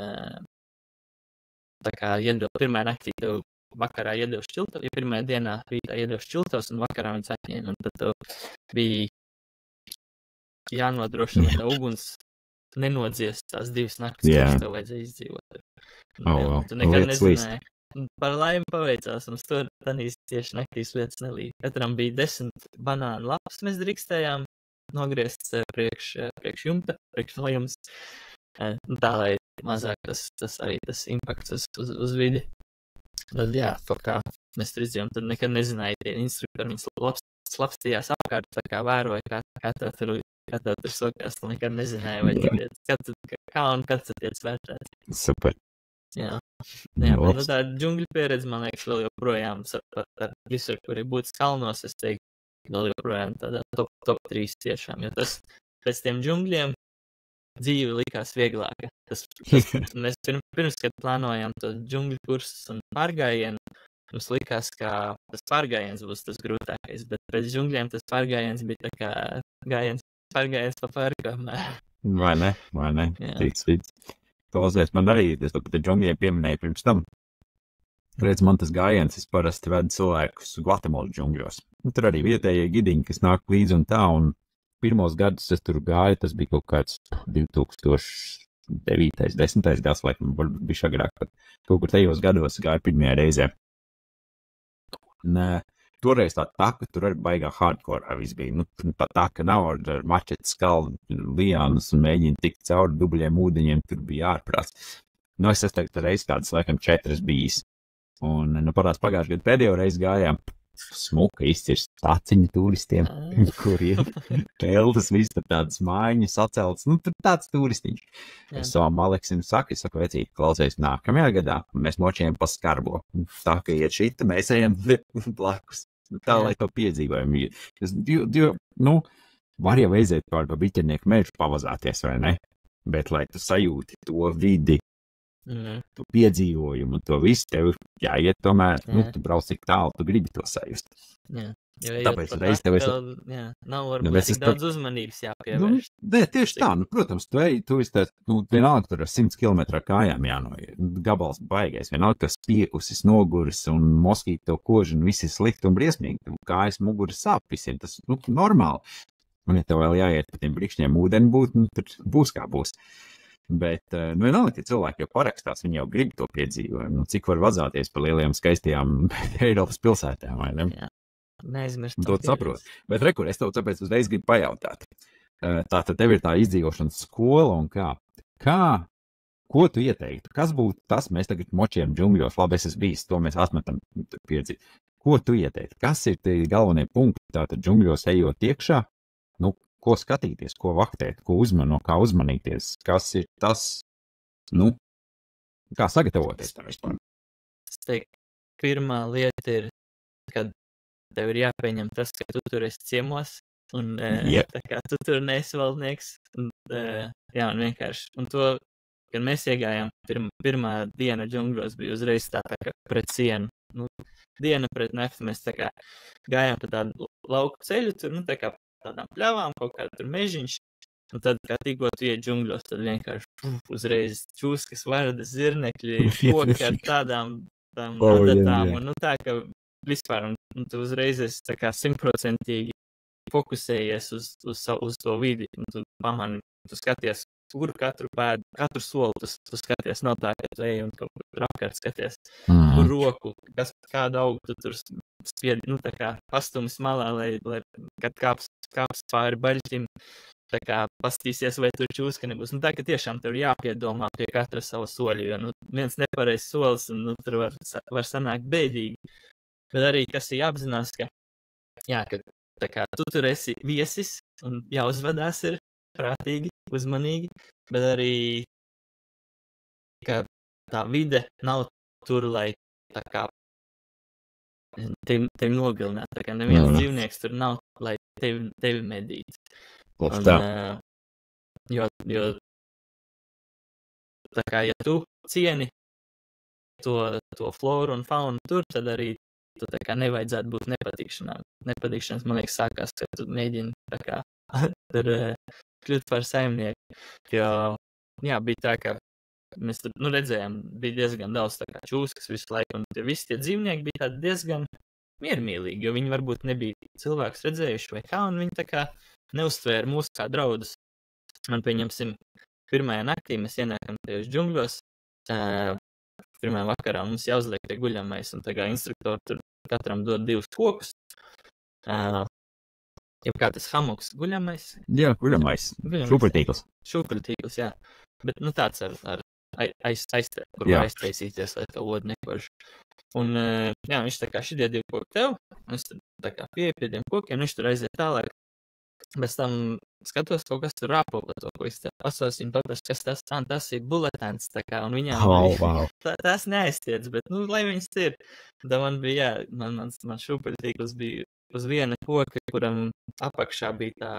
tā kā pirmā naktī tev vakarā iedeva šķiltavs, ja pirmajā dienā rītā iedeva šķiltavs un vakarā viņas atņēma. Un tad tev bija jānodrošina, ka uguns nenodzies tās 2 naktis, kas tev vajadzēja izdzīvot. Tu nekad nezināji. Par laimi paveicās, mums tur tieši naktīs lietas nelīd. Katram bija 10 banānu lapas, mēs drīkstējām nogriezt priekš jumta, priekš nojums. Tā, lai mazāk tas arī tas impakts uz vidi. Tad kaut kā mēs tur izdzīvām, tad nekad nezināja tie instruktori, viņas slapstījās apkārt, tā kā vēroja, kā tev tur sokās, tu nekad nezināja, vai kā un kad tiec vērtēts. Super. Jā, bet tā džungļu pieredze, man liekas, vēl joprojām ar visur, kur ir būtis kalnos, es teiktu, vēl joprojām tādā top 3 tiešām, jo tas pēc tiem džungļiem dzīve likās vieglāka. Mēs pirms, kad plānojām to džungļu kursus un pārgājienu, mums likās, ka tas pārgājiens būs tas grūtākais, bet pēc džungļiem tas pārgājiens bija tā kā pārgājiens pa parkam. Vai ne? Tic. Klausies, man arī, es to, ka te džungļiem pieminēju pirms tam. Redz, man tas gājiens, es parasti vedu cilvēkus Gvatemalas džungļos. Tur arī vietējie gidiņi, kas nāk līdzi un tā, un pirmos gadus es tur gāju, tas bija kaut kāds 2009, 10. gads, laikam, varbūt bija agrāk, pat kaut kur tajos gados gāju pirmajā reizē. toreiz tā taka, tur arī baigā hardcore viss bija. Nu, tā taka nav ar mačetes kalnu liānus un mēģina tikt cauri dubļiem ūdeņiem, tur bija ārprāts. Nu, es teiktu, reiz kādas, laikam, 4 bijis. Un, nu, parās pagājušajā gadā pēdējo reizi gājām, smuka izcirst taciņu turistiem, kur ir teltas, viss tur tādas mājiņas saceltas, nu, tur tāds turistiņš. Es savam Aleksim saku, vecīt, klausies, nākamajā gadā mēs močējam pa Skarbo. Tā, ka iet šita, mēs ejam blakus. Tā, lai to piedzīvojam. Nu, var jau aiziet par biķernieku mežu pavazāties, vai ne? Bet, lai tu sajūti to vidi, tu piedzīvojumu, to visu tev jāiet tomēr, nu, tu brauc tik tālu, tu gribi to sajust. Jā. Tāpēc reiz tev nav varbūt tik daudz uzmanības jāpievērš. Nē, tieši tā, nu, protams, tu esi tā, nu, vienalga tur ar 100 km kājām jānoiet, gabals baigais, vienalga tas piekusis, noguris un moskīti tev koži un viss ir slikti un briesmīgi, tev kājas muguras sāp visiem, tas, nu, normāli. Un ja tev vēl jāiet pa tiem brikšņiem ūdeni būt, nu, tur būs kā būs. Bet, nu, vienalga, tie cilvēki jau parakstās, viņi jau grib to piedzīvojumu, nu, cik var vadzāties par lielajām skaistajām Eiropas pilsētām, vai ne? Jā, neaizmirst. To saprot. Bet, rekur, es tev tāpēc uzreiz gribu pajautāt. Tātad tev ir tā izdzīvošanas skola un kā? Ko tu ieteiktu? Kas būtu tas, mēs tagad močiem džungļos, labi, es esmu bijis, to mēs atmetam piedzīvi. Ko tu ieteiktu? Kas ir tie galvenie punkti, tātad džungļos ejot iekšā? Nu, ko skatīties, ko vaktēt, no kā uzmanīties, kas ir tas, nu, kā sagatavoties tam vispār? Es teiktu, pirmā lieta ir, kad tev ir jāpieņem tas, ka tu tur esi ciemos, un tā kā tu tur neesi valdnieks, un, jā, un vienkārši, un to, kad mēs iegājām, pirmā diena džungļos bija uzreiz tā kā pret sienu, nu, diena pret neftu, mēs tā kā gājām pa tādu lauku ceļu, tur, nu, tā kā tādām pļavām, kaut kā tur mežiņš, un tad, kā tikko tu iet džungļos, tad vienkārši uzreiz čūskas, vardas, zirnekļi, koki ar tādām adatām, un nu tā, ka vispār, un tu uzreiz esi tā kā 100% fokusējies uz to vidi, un tu pamani, tu skaties, kur katru pēdu, katru soli, tu skaties, nav tā, ka tu ej un kaut kur apkārt skaties, kur roku, kādu augu tu tur spiedi, nu tā kā pastumis malā, lai kad kāps pāri baļķim, tā kā pastīsies, vai tur čūska nebūs. Nu tā, ka tiešām tev jāpiedomā pie katra sava soļa, jo, nu, viens nepareizs solis, un, nu, tur var sanākt bēdīgi. Bet arī, kas ir jāapzinās, ka, jā, ka tā kā tu tur esi viesis, un jāuzvedās ir prātīgi, uzmanīgi, bet arī, ka tā vide nav tur, lai tā kā tevi nogalināt, tā kā neviens dzīvnieks tur nav, lai tevi medīt. Un, jo tā kā, ja tu cieni to floru un faunu tur, tad arī tu tā kā nevajadzētu būt nepatīkšanām. Nepatīkšanas, man liekas, sākās, ka tu mēģini tā kā tur kļūt par saimnieku. Jo, jā, bija tā, ka mēs tur, nu, redzējām, bija diezgan daudz tā kā čūskas visu laiku, un visi tie dzīvnieki bija tādi diezgan miermīlīgi, jo viņi varbūt nebija cilvēks redzējuši vai kā, un viņi tā kā neuztvēra mūs kā draudus. Man pieņemsim, pirmajā naktī mēs ienākam tajos džungļos, pirmajā vakarā mums jāuzliek tie guļamais, un tā kā instruktori tur katram dod 2 kokus, jau kā tas hamoks guļamais. Jā, guļamais. Šūpuļtīkls, jā. Bet, nu, tāds ar aiztē, kur var aiztaisīties, lai tā odu nekož. Un, jā, viņš tā kā šitie 2 koki tev, un es tā kā pie tiem kokiem, viņš tur aiziet tālāk. Bez tam skatos, kaut kas tur rāpo par to, ko es te pasausim, paprast, kas tas ir buletēns, tā kā, un viņām tas neaiztiec, bet, nu, lai viņas ir. Tā man bija, jā, man šūpuļtīkls bija uz viena koka, kuram apakšā bija tā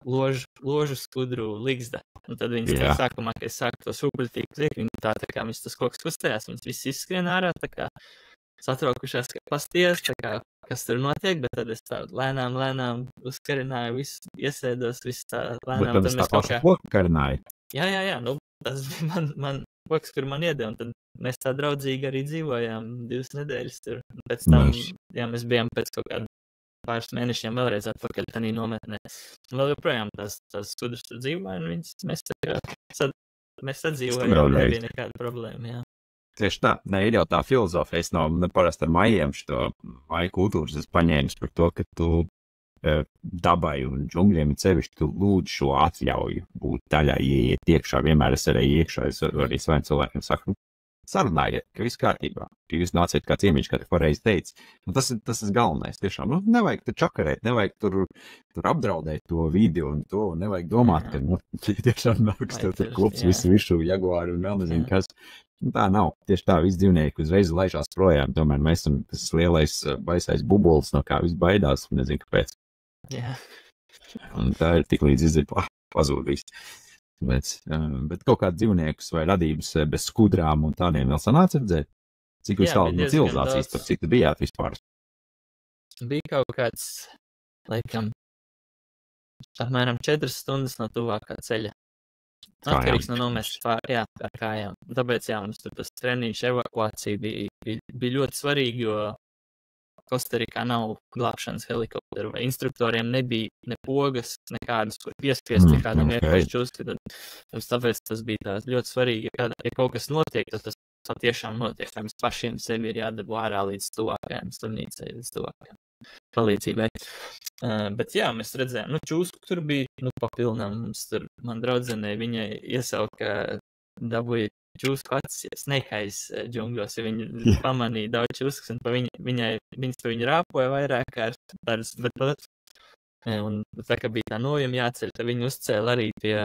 ložu skudru ligzda. Un tad viņas tā sākumā, kad es sāku to šūpuļtīklu liek, viņi tā kā viss tas koks kustējās, viņas viss izskrien ārā, tā kā satraukušās, ka pasties, tā kā, kas tur notiek, bet tad es tā lēnām uzkarināju, visu iesēdos, visu tā lēnām. Bet tad es tā pašu koku karināju? Jā, nu, tas bija man koks, kur man iedeva, un tad mēs tā draudzīgi arī dzīvojām 2 nedēļas tur. Pēc tam, jā, mēs bijām pēc kaut kādu pāris mēnešiem vēlreiz atpakaļ tanī nometnē. Un vēl joprojām tās skudras tur dzīvoja, un mēs sadzīvojām, nebija nekāda problēma, jā. Tieši tā, ne, ir jau tā filozofija, es no parasti ar maijiem šo maiju kultūras es paņēmu par to, ka tu dabai un džungļiem sevišķi tu lūdz šo atļauju būt daļai, ieiet iekšā, vienmēr es arī iekšā, es arī saviem cilvēkiem saku, sarunājiet, ka viss kārtībā, ka jūs nāciet kā ciemiņš, kā te pareizi teici. Un tas ir galvenais, tiešām. Nu, nevajag tur čakarēt, nevajag tur apdraudēt to vidi un to, nevajag domāt, ka tiešām nāks tur klups, visu jaguāru un vēl nezinu kas. Tā nav. Tieši tā, visi dzīvnieki uzreiz laižās projām, tomēr mēs esam tas lielais baisais bubols, no kā viss baidās, un nezinu, kāpēc. Jā. Un tā ir tik līdz iziet pazūd viss. Bet kaut kāds dzīvniekus vai radības bez skudrām un tādiem vēl sanāca redzēt? Cik jūs tālu no civilizācijas, par cik tu bijāt vispār? Bija kaut kāds, laikam, apmēram 4 stundas no tuvākā ceļa. Atkarīgs no nomest ar kājām. Tāpēc, mums tur tas treniņš evakuācija bija ļoti svarīgi, jo Kostarikā nav glābšanas helikopteru vai instruktoriem nebija ne pogas, nekādas, kur piespiest kādam iekļūt čuski. Tāpēc tas bija tās ļoti svarīgi, ja kaut kas notiek, tad tas tiešām notiek. Mums pašiem sevi ir jādabū ārā līdz tuvākajām slimnīcai, līdz tuvākajām palīdzībai. Bet mēs redzējām, čūsku tur bija, papilnām mums tur, man draudzenei, viņai iesauka dabūja čūsku acis, Snake-Eyes džungļos, ja viņi pamanīja daudz čūskas, un viņas pa viņu rāpoja vairāk kārt, un tā kā bija tā nojuma jāceļ, tad viņi uzcēla arī pie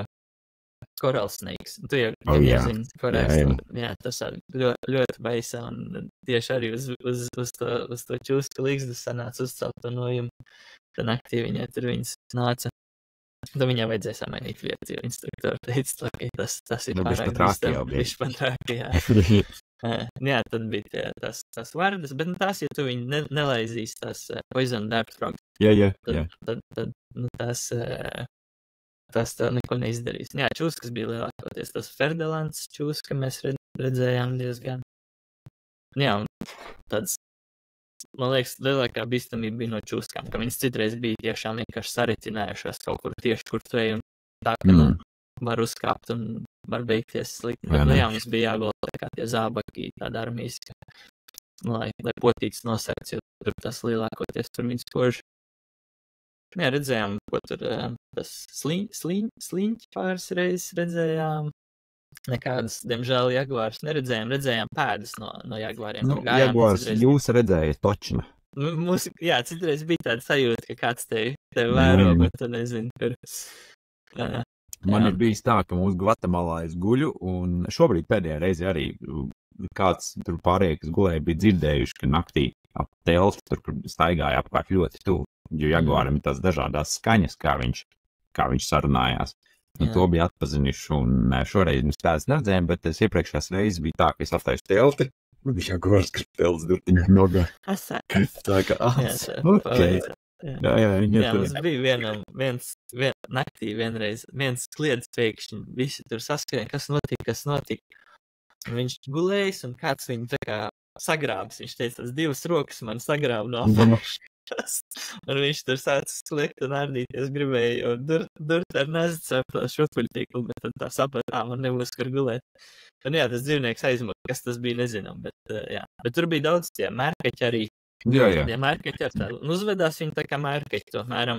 Coral Snakes. Tu jau zini, tas ļoti baisa, un tieši arī uz to čūsku līgzdu sanāca uzcelt to nojumu. Tā naktī viņai tur viņas nāca. Tad viņai vajadzēja samainīt vietu, jo instruktori teica, ka tas ir pārāk višpatrāki, jā. Tad bija tās vardas, bet tās, ja tu viņi nelaizīs, tās Poison Dart Frog. Jā. Tad tas tev neko neizdarīs. Jā, čūskas bija lielākoties. Tas Ferdelants čūska mēs redzējām diezgan. Jā, un tāds, man liekas, lielākā bīstamība bija no čūskām, ka viņas citreiz bija tiešām vienkārši saritinājušās kaut kur tieši, kur tu ej, un tā, ka var uzkāpt un var beigties slikti. Bet, mums bija jāgulda kā tie zābaki, tāda armijas, lai potīts nosēts, jo tur tas lielākoties tur viņas koži. Jā, redzējām, ko tur tas sliņķi pāris reizes redzējām. Nekādas, diemžēl, jaguārs neredzējām pēdas no jaguāriem. Jaguārs jūs redzējat točna. Citreiz bija tāda sajūta, ka kāds tevi vēro, bet tu nezini, kur. Man ir bijis tā, ka mūsu Gvatemalā es guļu, un šobrīd pēdējā reize arī kāds tur pārējie, kas gulēja, bija dzirdējuši, ka naktī ap telti, tur, kur staigāja apkārt ļoti tuvu, jo jaguāram ir tās dažādās skaņas, kā viņš sarunājās. Un to bija atpazinuši, un šoreiz mēs tādas neredzējām, bet es iepriekšējās reizes bija tā, ka es aptaisu telti, un viņš jaguārs, ka telts durtiņā nogā. Tā kā, ok. Jā, mums bija naktī vienreiz, viens kliedz pēkšņi, visi tur saskrien, kas notika. Viņš gulējis, un kāds viņu tā kā sagrābis, viņš teica, tas 2 rokas man sagrāb no apakšas. Un viņš tur sācis sliekt un ārdīties gribēja, jo durt ar nazi cēp šupuļtīklu, bet tad tā sapratā, man nebūs, kur gulēt. Un tas dzīvnieks aizmūk, kas tas bija, nezinām, bet tur bija daudz tie mērkeķi arī. Jā. Tie mērkeķi ar tādu, un uzvedās viņi tā kā mērkeķi, to mēram,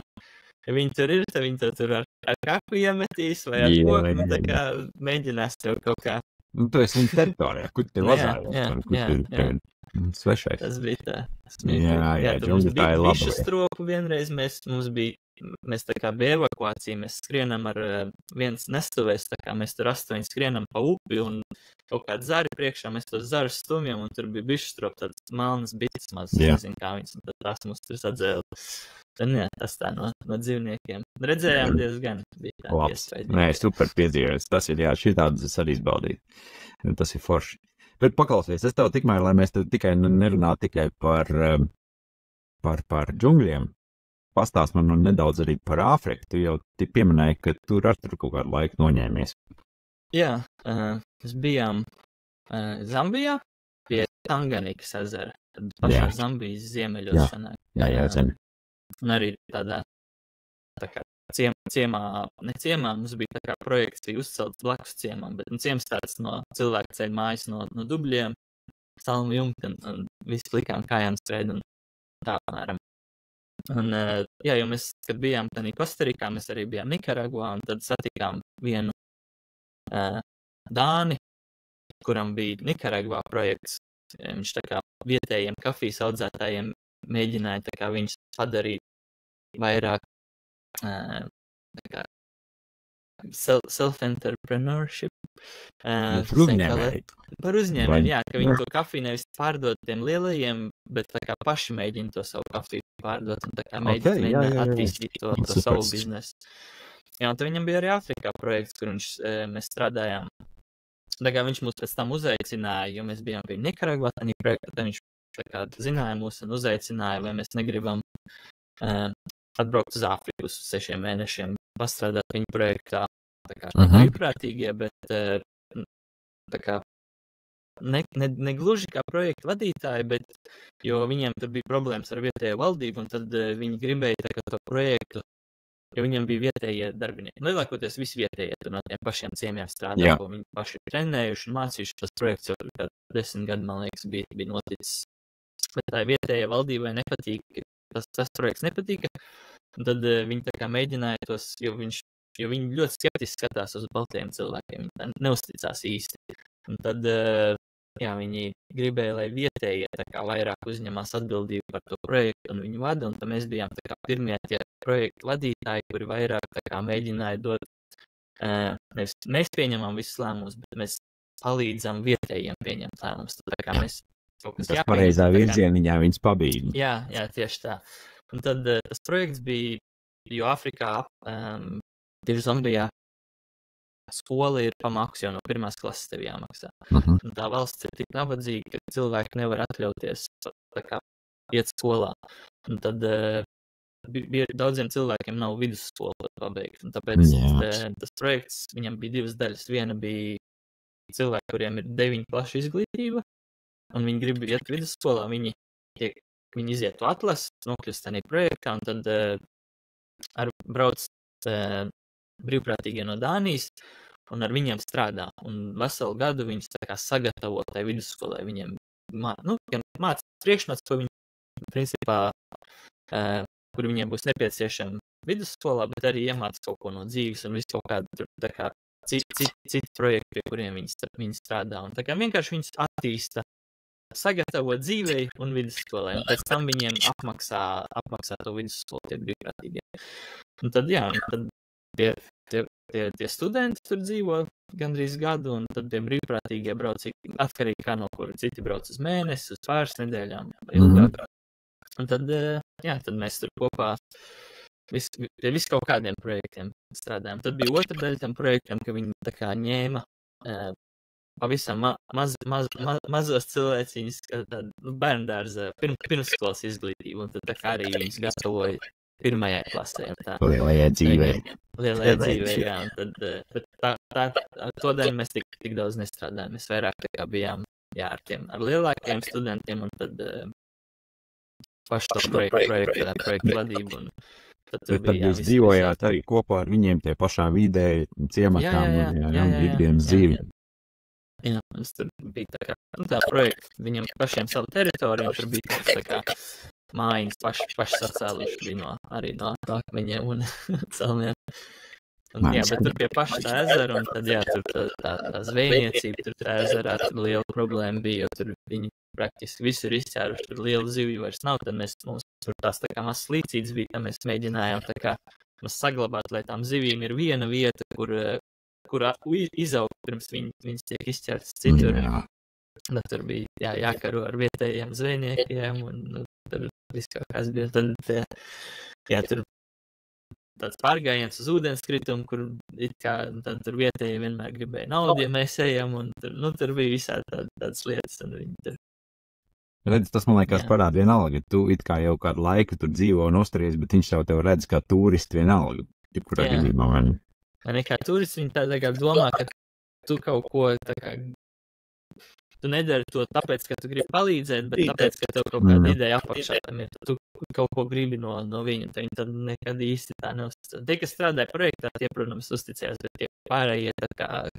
ja viņi tur ir, tad viņi tur ar kaku iemetīs vai ar koku, tā kā mēģinās tev kaut kā. Tu esi viņa teritorijā, kur te vazājas, svešais. Tas bija tā. Jā, džungļi tā ir laba. Višu stropu vienreiz mēs tā kā bija evakuācija, mēs skrienam ar viens nestuvēs, tā kā mēs tur 8 skrienam pa upi un kaut kādi zari priekšā, mēs tos zarus stumjam un tur bija bišu stropu, tāds malnas bites maz, nezinu kā viņas, un tad tās mums tur sadzēla. Tad tas tā no dzīvniekiem. Redzējām diezgan, bija tā iespēja. Nē, super piedzīvojums, tas ir šitādas es arī izbaudīju. Tas ir forši. Bet paklausies, es tev tikmēr, lai mēs tev tikai nerunātu tikai par džungļiem, pastāst man nedaudz arī par Āfriku. Tu jau pieminēji, ka tur ar tur kaut kādu laiku noņēmies. Jā, mēs bijām Zambijā pie Tanganikas ezera, tad pašā Zambijas ziemeļos sanāk. Jā, zinu. Un arī tādā tā kā ciemā mums bija tā kā projekts, bija uzcelts blakus ciemam, bet ciems tāds no cilvēku ceļa mājas no dubļiem, salmu jumti un visi plikām kājām skrēd un tā apmēram. Un, jā, jo mēs, kad bijām tādā Kostarikā, mēs arī bijām Nikaragvā, un tad satikām vienu Dāni, kuram bija Nikaragvā projekts. Viņš tā kā vietējiem kafijas audzētājiem mēģināja tā kā viņus padarīt vairāk tā kā self-entrepreneurship. Par uzņēmēju, jā, ka viņi to kafiju nevis pārdod tiem lielajiem, bet tā kā paši mēģina to savu kafiju pārdot un tā kā mēģina attīstīt to savu biznesu. Jā, un tad viņam bija arī Āfrikā projekts, kur mēs strādājām. Tā kā viņš mūs pēc tam uzaicināja, jo mēs bijām pie Nikaragvā, tad viņš tā kā zināja mūs un uzaicināja, vai mēs negribam atbraukt uz Āfriku uz 6 mēnešiem, pastrādāt viņu projektā, tā kā brīvprātīgie, bet tā kā ne gluži kā projekta vadītāji, bet jo viņiem tur bija problēmas ar vietējo valdību, un tad viņi gribēja tā kā to projektu, jo viņiem bija vietējie darbinieki. Lielākoties visi vietējie tur no tiem pašiem ciemiem strādā, ko viņi paši ir trenējuši un mācījuši. Tas projekts jau tur 10 gadu, man liekas, bija noticis. Bet tā vietējā valdībai nepatīk, tas projekts nepatīka, un tad viņi tā kā mēģināja tos, jo viņi ļoti skeptiski skatās uz baltajiem cilvēkiem, viņi tā neuzticās īsti. Un tad, jā, viņi gribēja, lai vietējie tā kā vairāk uzņemās atbildību par to projektu un viņu vada, un tad mēs bijām tā kā pirmie tie projektu vadītāji, kuri vairāk tā kā mēģināja dot, nevis mēs pieņemam visus lēmumus, bet mēs palīdzam vietējiem pieņemt lēmumus. Tā kā mēs tas pareizā virzieniņā viņus pabīd. Jā, tieši tā. Un tad tas projekts bija, jo Āfrikā, tieši Zambijā, skola ir pamaksu, jau no 1. klases tev jāmaksā. Un tā valsts ir tik nabadzīga, ka cilvēki nevar atļauties tā kā iet skolā. Un tad daudziem cilvēkiem nav vidusskola pabeigt. Un tāpēc tas projekts, viņam bija 2 daļas. Viena bija cilvēki, kuriem ir 9 klašu izglītība, un viņi grib iet vidusskolā, viņi iziet to atlases, nokļūst tādā projektā, un tad brauc brīvprātīgie no Dānijas, un ar viņiem strādā. Un veselu gadu viņus tā kā sagatavo tai vidusskolai. Viņiem māca priekšnots, ko viņi, principā, kur viņiem būs nepieciešami vidusskolā, bet arī iemāca kaut ko no dzīves un visu kaut kādu tā kā citi projekti, pie kuriem viņi strādā. Un tā kā vienkārši viņus attīsta, sagatavo dzīvei un vidusskolai, un pēc tam viņiem apmaksā to vidusskolu tie brīvprātīgie. Un tad, jā, tad tie studenti tur dzīvo gandrīz gadu, un tad tie brīvprātīgie brauc atkarīgi kā no kur. Citi brauc uz mēnesi, uz pāris nedēļām, ilgāk. Un tad, jā, tad mēs tur kopā pie visu kaut kādiem projektiem strādājām. Tad bija otra daļa tam projektam, ka viņi tā kā ņēma pavisam mazos cilvēciņus, bērndārza pirmsskolas izglītību, un tad tā kā arī viņus gatavoja 1. klasē. Lielajai dzīvei. Lielajai dzīvei, jā. Bet to daļu mēs tik daudz nestrādājām. Mēs vairāk tā kā bijām, jā, ar lielākiem studentiem, un tad pašu to projektu vadību. Tad jūs dzīvojāt arī kopā ar viņiem tie pašā vidē, ciematām un ikdienas dzīvi. Jā, mums tur bija tā kā, tā projekta, viņam pašiem savu teritoriju, tur bija tā kā mājiņas paši sacēluši bija arī no akmeņiem un celmiem. Un, jā, bet tur pie paša tā ezera, un tad, jā, tur tā zvejniecība, tur tā ezerā tur liela problēma bija, jo tur viņi praktiski visu ir izķēruši, tur liela zivju vairs nav, tad mums tur tās tā kā mazs līdzītas bija, tad mēs mēģinājām tā kā saglabāt, lai tām zivīm ir viena vieta, kur izaugt pirms viņas tiek izķertas citur. Tad tur bija jākaro ar vietējiem zvejniekiem, un tur viss kaut kāds bija. Tad, jā, tur tāds pārgājiens uz ūdenskritumu, kur it kā tur vietēji vienmēr gribēja naudu, ja mēs ejam, un tur bija visādi tādas lietas, un viņi tur. Redz, tas man liekas parāda vienalga, tu it kā jau kādu laiku tur dzīvo un uzturies, bet viņš tev redz kā turisti vienalga, jebkurā gadījumā, vai ne? Vai ne kā turisti, viņi tā kā domā, ka tu kaut ko tā kā tu nedari to tāpēc, ka tu gribi palīdzēt, bet tāpēc, ka tev kaut kāda ideja apakšā tam ir, tu kaut ko gribi no viņa, tad nekad īsti tā neuzticās. Tie, kas strādāja projektā, tie, protams, uzticējās, bet tie pārējie,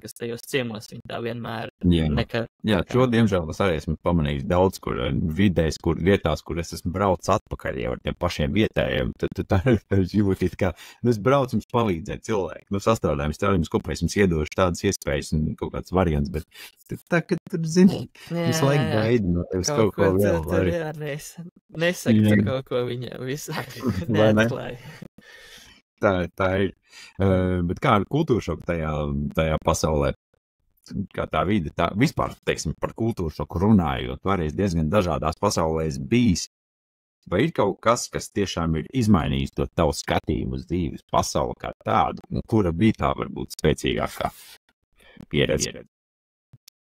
kas tajos ciemos, viņi tā vienmēr nekad. Jā, šo diemžēl es arī esmu pamanījis daudz, kur vidēs, kur vietās, kur es esmu braucis atpakaļ jau ar tiem pašiem vietējiem, tad tā jūti, kā, es braucu jums palīdzēt cilvēku, strādājums kopā, es jums iedošu tādas iespējas un kaut kāds variants, bet tā, ka tur, zini, visu laiku gaidi no tevis kaut ko vēl. Tur nesaka tur kaut ko viņam visu neatklāja. Tā ir. Bet kā kultūra šoka tajā pasaulē, kā tā vide, tā vispār, teiksim, par kultūru šoku runājot, varēs diezgan dažādās pasaulēs bijis. Vai ir kaut kas tiešām ir izmainījis to tavu skatījumu uz dzīves pasauli kā tādu, kura bija tā varbūt spēcīgākā pieredze?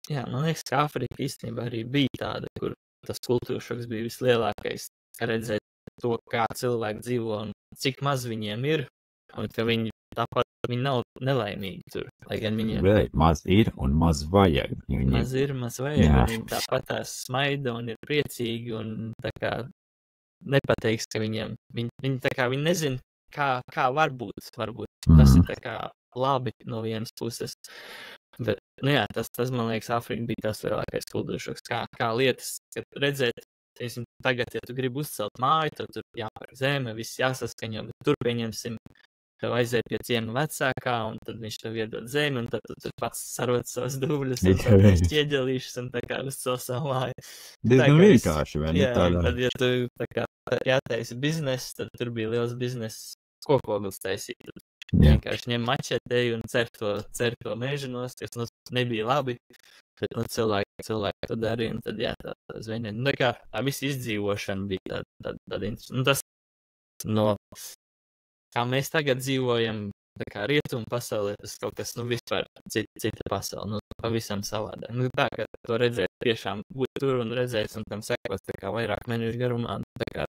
Jā, man liekas, ka Āfrika īstenībā arī bija tāda, kur tas kultūra šoks bija vislielākais, redzēt to, kā cilvēki dzīvo un cik maz viņiem ir, un ka viņi tāpat viņi nav nelaimīgi tur, lai gan viņiem... Maz ir un maz vajag. Maz ir, maz vajag, un viņi tāpat tās smaida un ir priecīgi, un tā kā nepateiks, ka viņiem... Viņi tā kā, viņi nezin, kā varbūt tas ir tā kā labi no vienas puses. Bet, jā, tas, man liekas, Āfrika bija tas lielākais kultūra šoks, kā lietas, kad redzēt, teiksim, tagad, ja tu gribi uzcelt māju, tad tur jāpērk zeme, viss jāsaskaņo, bet tur pieņemsim, tev aiziet pie ciema vecākā, un tad viņš tev iedod zemi, un tad tu pats sarot savas dubļus, un tad viņš ķieģelīšas, un tā kā uzcelt savu māju. Diezgan vienkārši, vai ne? Jā, tad, ja tu tā kā jātaisi biznes, tad tur bija liels biznes kokoglis taisīt. Vienkārši ņem mačetēju un cer to mežinos, kas nebija labi, bet cilvēki to darīja, un tad jā, tā zvenē. Tā kā tā visa izdzīvošana bija tāda interesanta. Tas kā mēs tagad dzīvojam, tā kā rietumu pasaulē, tas kaut kas, vispār cita pasaule, pavisam savādāk. Tā, ka to redzēt, tiešām būt tur un redzēt, un tam sekos tā kā vairāk mēnešu garumā, tā kā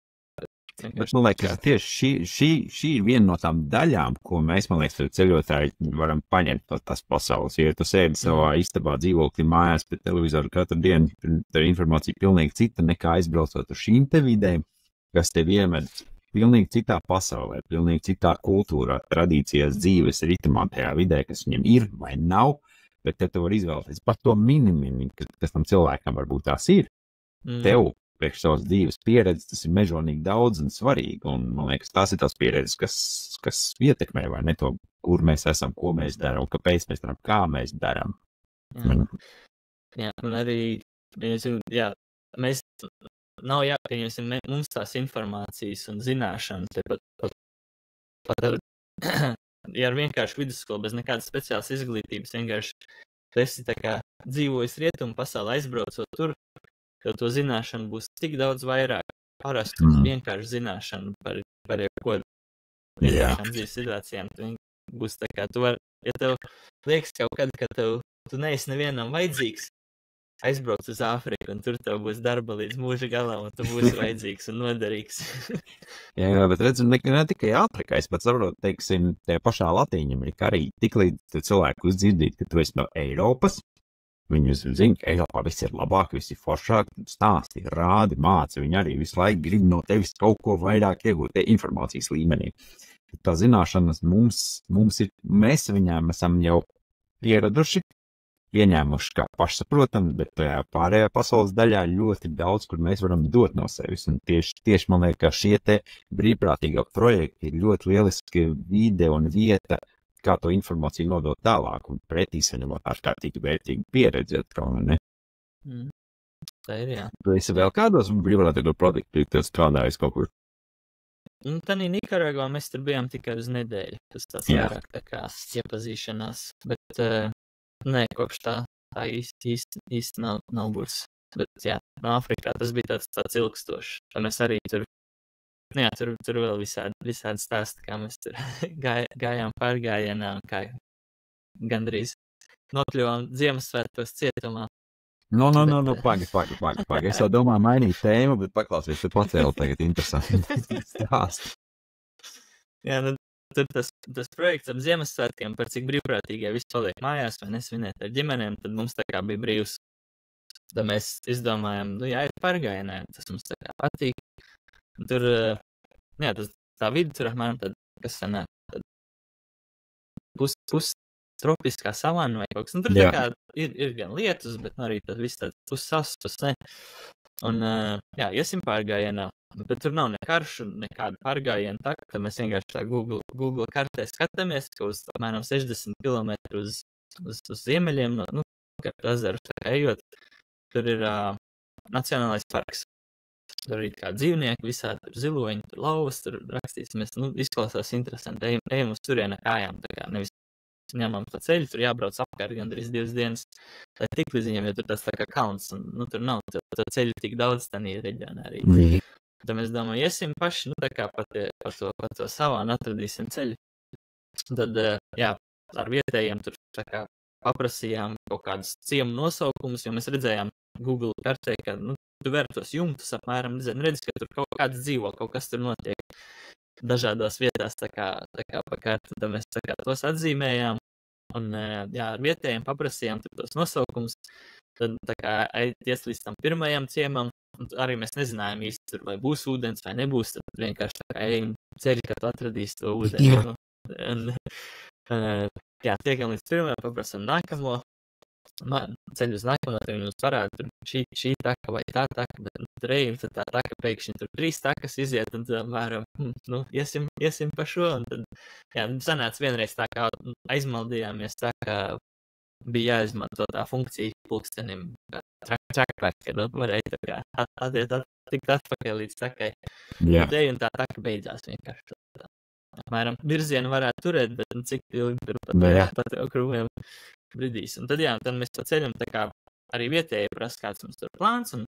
Bet, man liekas, tieši šī ir viena no tām daļām, ko mēs, man liekas, ceļotāji varam paņemt no tās pasaules. Ja tu sēdi savā istabā, dzīvoklī, mājās pie televizoru katru dienu, tad informācija pilnīgi cita nekā aizbraucot uz šīm te vidēm, kas tev iemed pilnīgi citā pasaulē, pilnīgi citā kultūrā, tradīcijās, dzīves ritamā tajā vidē, kas viņiem ir vai nav, bet te tu var izvēlēties pat to mini, kas tam cilvēkam varbūt tās ir. Tev priekš savas dzīves pieredzes, tas ir mežonīgi daudz un svarīgi, un man liekas, tās ir tās pieredzes, kas ietekmē vai ne to, kur mēs esam, ko mēs darām, kāpēc mēs darām, kā mēs darām. Jā, un arī, jā, mēs nav jāpieņemsim, mums tās informācijas un zināšanas, pat ar vienkārši vidusskolu, bez nekādas speciālas izglītības, vienkārši tu esi tā kā dzīvojis rietumu pasaulē, aizbraucot tur, jo to zināšanu būs tik daudz vairāk parastu vienkārši zināšanu par jebko vienkāršām dzīves situācijām. Tu būs tā kā, ja tev liekas kaut kad, ka tu neesi nevienam vajadzīgs, aizbrauc uz Āfriku, un tur tev būs darba līdz mūža galam, un tu būsi vajadzīgs un noderīgs. Jā, bet redzu, ne tikai Āfrikā, es pat saprotu, teiksim, tajā pašā Latīņamerikā arī tiklīdz cilvēku uzdzirdīt, ka tu esi no Eiropas, viņi zina, ka Eiropā viss ir labāk, viss ir foršāk, stāsti, rādi, māci, viņi arī visu laiku grib no tevis kaut ko vairāk iegūt informācijas līmenī. Tā zināšanas mums ir, mēs viņām esam jau pieraduši, pieņēmuši kā pašsaprotams, bet tajā pārējā pasaules daļā ļoti daudz, kur mēs varam dot no sevis. Un tieši man liekas, ka šie te brīvprātīgā projekti ir ļoti lieliski vide un vieta, kā to informāciju nodot tālāk un pretī saņemot ārkārtīgi vērtīgu pieredzi atkal, ne? Tā ir, jā. Tu esi vēl kādos brīvprātīgo projektu, tu strādājis kaut kur? Tanī Nikaragvā mēs tur bijām tikai uz nedēļu. Tas tāds vairāk tā kā iepazīšanās, bet nē, kopš tā īsti nav būs. Bet jā, no Āfrikā tas bija tāds ilgstošs. Un mēs arī tur vēl visādi stāsti, kā mēs tur gājām pārgājienā un kā gandrīz nokļuvām Ziemassvētkos cietumā. No, pagi. Es jau domāju mainīt tēmu, bet paklausies, tu pacēli tagad interesanti stāsti. Jā, tur tas projekts ap Ziemassvētkiem, par cik brīvprātīgie visi paliek mājās vai nesvinēt ar ģimenēm, tad mums tā kā bija brīvs Tad mēs izdomājām, jāiet pārgājienā, tas mums tā kā patīk. Un tur, tā vidi tur apmēram tad, kas sanāk, tad tropiskā savana vai kaut kas. Un tur tā kā ir gan lietus, bet arī tas viss tāds pussas, ne. Un, iesim pārgājienā, bet tur nav ne karšu, nekāda pārgājiena taka, tad mēs vienkārši tā Google kartē skatāmies, ka uz apmēram 60 km uz ziemeļiem, ezeru tā kā ejot, tur ir Nacionālais parks. Tur ir kā dzīvnieki, visādi tur ziloņi, tur lauvas, tur rakstīsimies, izklausās interesanti, ejam uz turienu kājām, tā kā nevis ņemam pa ceļu, tur jābrauc apkārt gandrīz 2 dienas, lai tik līdz viņiem, jo tur tas tā kā kalns, un tur nav tā ceļu tik daudz tanī reģionā arī. Tad mēs domājam, iesim paši, tā kā pa to savānu atradīsim ceļu. Tad, ar vietējiem tur tā kā paprasījām kaut kādus ciemu nosaukumus, jo mēs redzējām Google kartē, ka, tu ver tos jumtus apmēram, redzi, ka tur kaut kāds dzīvo, kaut kas tur notiek dažādās vietās, tā kā pa kartu, tad mēs tā kā tos atzīmējām, un, ar vietējiem paprasījām tur tos nosaukumus, tad tā kā aities līdz tam pirmajam ciemam, un arī mēs nezinājām īsti tur, vai būs ūdens, vai nebūs, tad vienkārši tā kā ejam ceļi, ka tu atradīsi to ūdeni. Un, tiekam līdz pirmajam, paprasam nākamo, ceļu uz nākamo, tad viņi mums parāda, tur šī taka vai tā taka, bet tur ejam, tad tā taka pēkšņi tur 3 takas iziet, un tad mēram, iesim pa šo, un tad, sanāca vienreiz tā kā aizmaldījāmies, tā kā bija jāizmanto tā funkcija pulkstenim, trackback, kad varēja tā kā tikt atpakaļ līdz takai. Un tā taka beidzās vienkārši. Apmēram virzienu varētu turēt, bet cik ilgi tur pat jau krūmiem bridīs. Un tad, tad mēs pa ceļam tā kā arī vietēji prasa, kāds mums tur plāns, un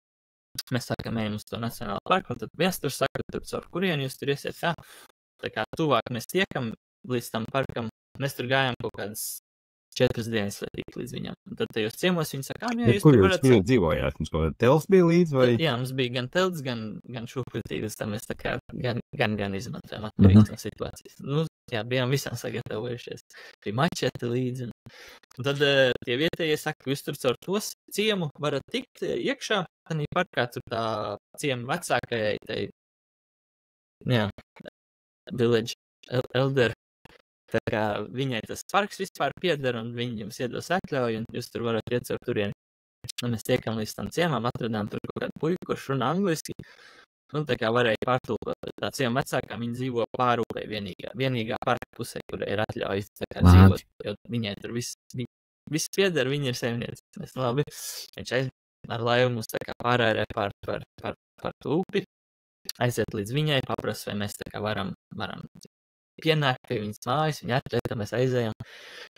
mēs sākam ejam uz to Nacionālo parku, un tad viens tur saka, tur caur kurienu jūs tur iesiet, tā kā tuvāk mēs tiekam līdz tam parkam, mēs tur gājām kaut kādas 4 dienas, lai tik līdz viņam. Un tad tajos ciemos viņi saka, jūs tur varat... Kur jūs dzīvojāt? Mums kaut telts bija līdz, vai? Jā, mums bija gan telts, gan šūputīgas, tā mēs tā kā gan izmantojam atkarīgs no situācijas. Bijām visām sagatavojušies. Bija mačeti līdzi. Un tad tie vietējie saka, ka jūs tur caur tos ciemu varat tikt iekšā, tanī parkā tur tā ciema vecākajai, village elder. Tā kā viņai tas parks vispār pieder, un viņi jums iedos atļauju, un jūs tur varat iet caur turieni. Un mēs tiekam līdz tam ciemam, atradām tur kaut kādu puiku, kurš runā angliski, un tā kā varēja pārtulkot. Tā ciema vecākā, viņa dzīvo pārūpē vienīgā parka pusē, kur ir atļaujas tā kā dzīvot, jo viņai tur viss pieder, viņa ir saimniece. Mēs labi, viņš ar laivu mums tā kā pārērē par tūpi, aiziet līdz viņai, paprasa, vai mēs tā kā varam pienākt pie viņas mājas, viņa atļauj, mēs aizējām.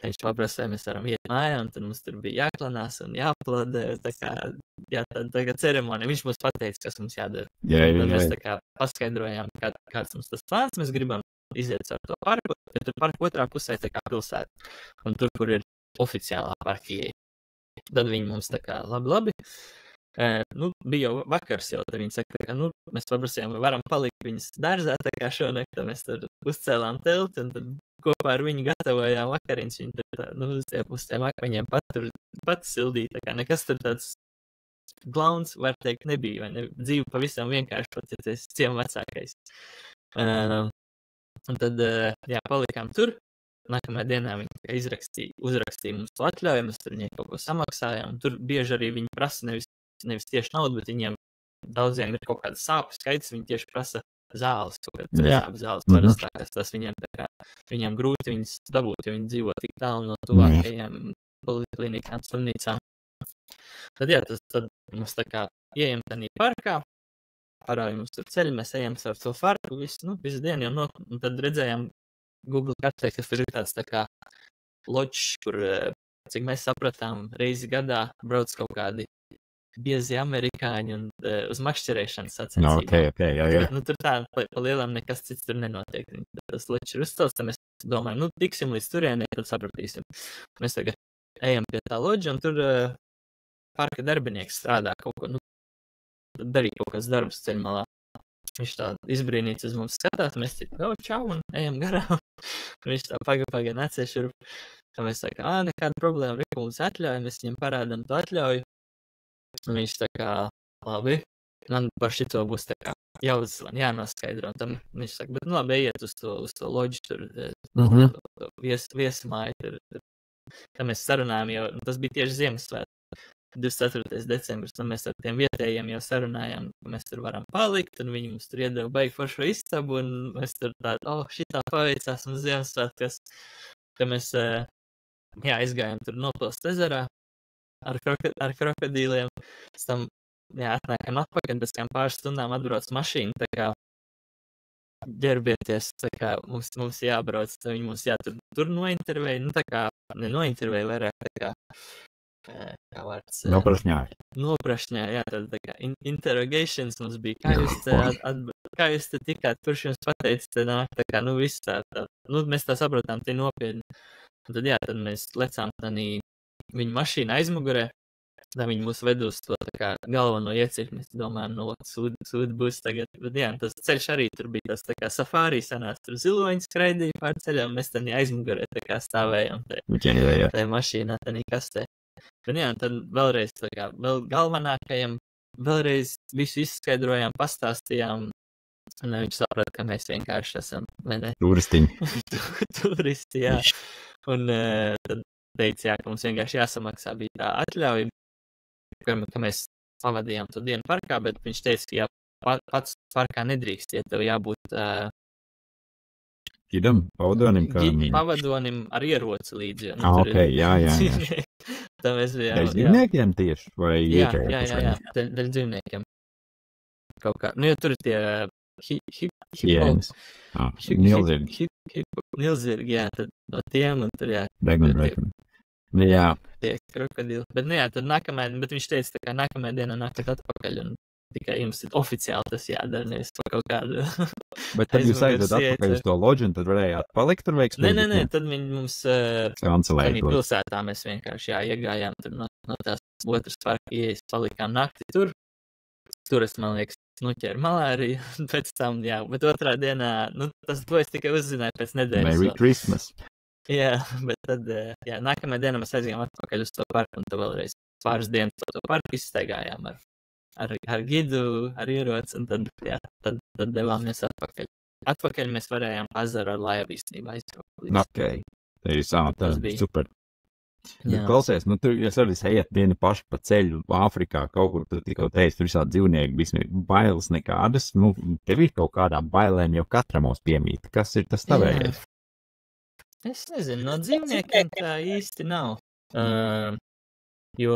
Viņš paprasa, vai mēs varam iet mājā, un tad mums tur bija jāklanās un jāaplodē, tā kā ceremonija. Viņš mums pateica, kas mums jādara. Tad mēs tā kā paskaidrojām, kāds mums tas plāns, mēs gribam iziet ar to parku, bet tur parku otrā pusē tā kā pilsēta. Un tur, kur ir oficiālā parkija. Tad viņi mums tā kā labi. Bija jau vakars jau, tad viņi saka, ka, mēs paprasījām, vai varam palikt viņas dārzā, tā kā šonakt, tad mēs tur uzcēlām telti, un tad kopā ar viņu gatavojām vakariņas, viņi tur, uz tiem akmeņiem pat sildīja, tā kā nekas tur tāds glauns, var teikt, nebija, vai ne, dzīve pavisam vienkārši, pat, ja tas ciema vecākais. Un tad, palikām tur, nākamajā dienā viņi uzrakstīja mums to atļauju, mēs tur viņai kaut ko samaksājām, un tur bieži arī viņi prasa nevis tieši naudu, bet viņiem daudziem ir kaut kāda sāpju skaits, viņi tieši prasa zāles, kaut kādas zāles parastākās, tas viņiem grūti viņas dabūt, jo viņi dzīvo tik tālu no tuvākajiem poliklinikām, slimnīcām. Tad mums tā kā ieejam tanī parkā, parāja mums tur ceļu, mēs ejam ar to parku, visu dienu jau un tad redzējām Google kartē, kas tur ir tāds tā kā loģis, kur, cik mēs sapratām, reizi gadā brauc kaut kādi biezi amerikāņi un uz makšķerēšanas sacensībām. Jā. Tur tā, pa lielam nekas cits tur nenotiek. Tas loģis ir uzcelts, tad mēs domājam, tiksim līdz turienē, tad sapratīsim. Mēs tagad ejam pie tā loģa, un tur parka darbinieks strādā kaut ko, darīja kaut kāds darbs ceļmalā. Viņš tā izbrīnīts uz mums skatās, mēs čau, un ejam garām. Viņš tā paga nācies šurp. Tad mēs tā kā, nekāda problēma, mums atļauj, mēs viņam parādām to atļauju. Un viņš tā kā, labi, man par šito būs tā kā jāuzsvan, jānoskaidro. Un tam viņš saka, bet labi, ejiet uz to loģu tur, viesmāju tur. Tā mēs sarunājām jau, tas bija tieši Ziemassvētku, 24. decembris, un mēs ar tiem vietējiem jau sarunājām, ka mēs tur varam palikt, un viņi mums tur iedeva baigi foršo istabu, un mēs tur šitā paveicās mums Ziemassvētkas, ka mēs, aizgājām tur Nopilst ezerā ar krokodīliem, pēc tam, atnākam atpakaļ, pēc kādām pāris stundām atbrauc mašīna, tā kā ģerbieties, tā kā mums jābrauc, tad viņi mums tur nointervēja, tā kā, nenointervēja vairāk, tā kā vārds. Noprašņāja, tad tā kā interrogations mums bija, kā jūs te tikāt, kurš jums pateica, te nāk, tā kā, viss tā, mēs tā saprotām, te nopietni. Un tad, tad mēs lecām tādī viņu mašīnu aizmugurē, tā viņi mūs ved uz to tā kā galveno ieceļu, mēs domājam, sūdi būs tagad, bet tas ceļš arī tur bija tas tā kā safārī sanās, tur ziloņi skraidīja pār ceļām, mēs tad aizmugurē tā kā stāvējam, tā mašīnā, tā kastē. Bet tad vēlreiz tā kā, vēl galvenākajam, vēlreiz visu izskaidrojām, pastāstījām, un viņš saprata, ka mēs vienkārši esam, vai ne? Turisti, jā. Un tad teica, ka mums vienkārši jāsamaksā bija tā atļauja, ka mēs pavadījām to dienu parkā, bet viņš teica, ka pats parkā nedrīkst, ja tev jābūt pavadonim ar ieroci līdzi. Jā. Tā mēs bijām. Dēļ dzīvniekiem tieši, vai iekšējiem? Jā, dēļ dzīvniekiem. Kaut kā, jo tur ir tie hienas. Nilzirgi, jā, tad no tiem, un tur, jā. Begun. Jā. Tie krokodili. Bet, tad bet viņš teica, tā kā nākamajā dienā nākat atpakaļ, un tikai jums ir oficiāli tas jādara, nevis pa kaut kādu. Bet tad jūs aiziet atpakaļ uz to loģu, un tad varējāt palikt tur veiksmīgi? Nē, tad viņi mums kancelēja. Pilsētā mēs vienkārši, iegājām tur no tās otras parka ieejas, palikām nakti tur. Tur es, man liekas, noķēru malāriju, pēc tam, bet otrā dienā, to es tikai uzzināju pēc nedēļas. Merry Christmas! Jā, bet tad, nākamajā dienā mēs aizgājām atpakaļ uz to parku, un tad vēlreiz pāris dienas to parku izstaigājām ar gidu, ar ieroci, un tad devāmies atpakaļ. Atpakaļ mēs varējām pazaru ar laivu īstenībā aizbraukt. Okay. Tas bija super. Klausies, tur jūs arī ejat vieni paši pa ceļu Āfrikā, kaut kur tur tikko teici, tur visādi dzīvnieki, bija bailes nekādas, tev ir kaut kādām bailēm jau katram mums piemīt. Kas ir tas tavējais? Es nezinu, no dzīvniekiem tā īsti nav, jo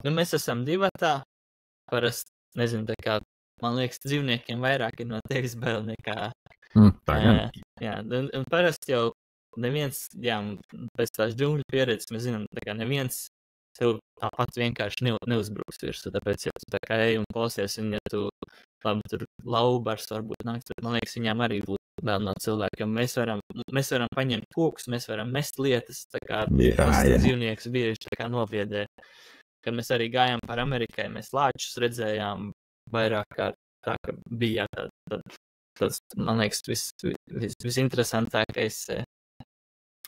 mēs esam divatā, parasti, nezinu, tā kā, man liekas, dzīvniekiem vairāk ir no tevis bail nekā, un parasti jau neviens, pēc tās džungļu pieredzes mēs zinām, tā kā neviens tev tāpat vienkārši neuzbruks virsū, tāpēc, ja tu tā kā ej un klausies, un ja tu, labi, tur laubars varbūt nāks, bet man liekas, viņām arī būtu vēl no cilvēkiem. Mēs varam paņemt kokus, mēs varam mest lietas, tā kā dzīvnieks bieži tā kā nobiedē. Kad mēs arī gājām par Amerikai, mēs lāčus redzējām vairāk kā tā, ka bija tas, man liekas, visinteresantākais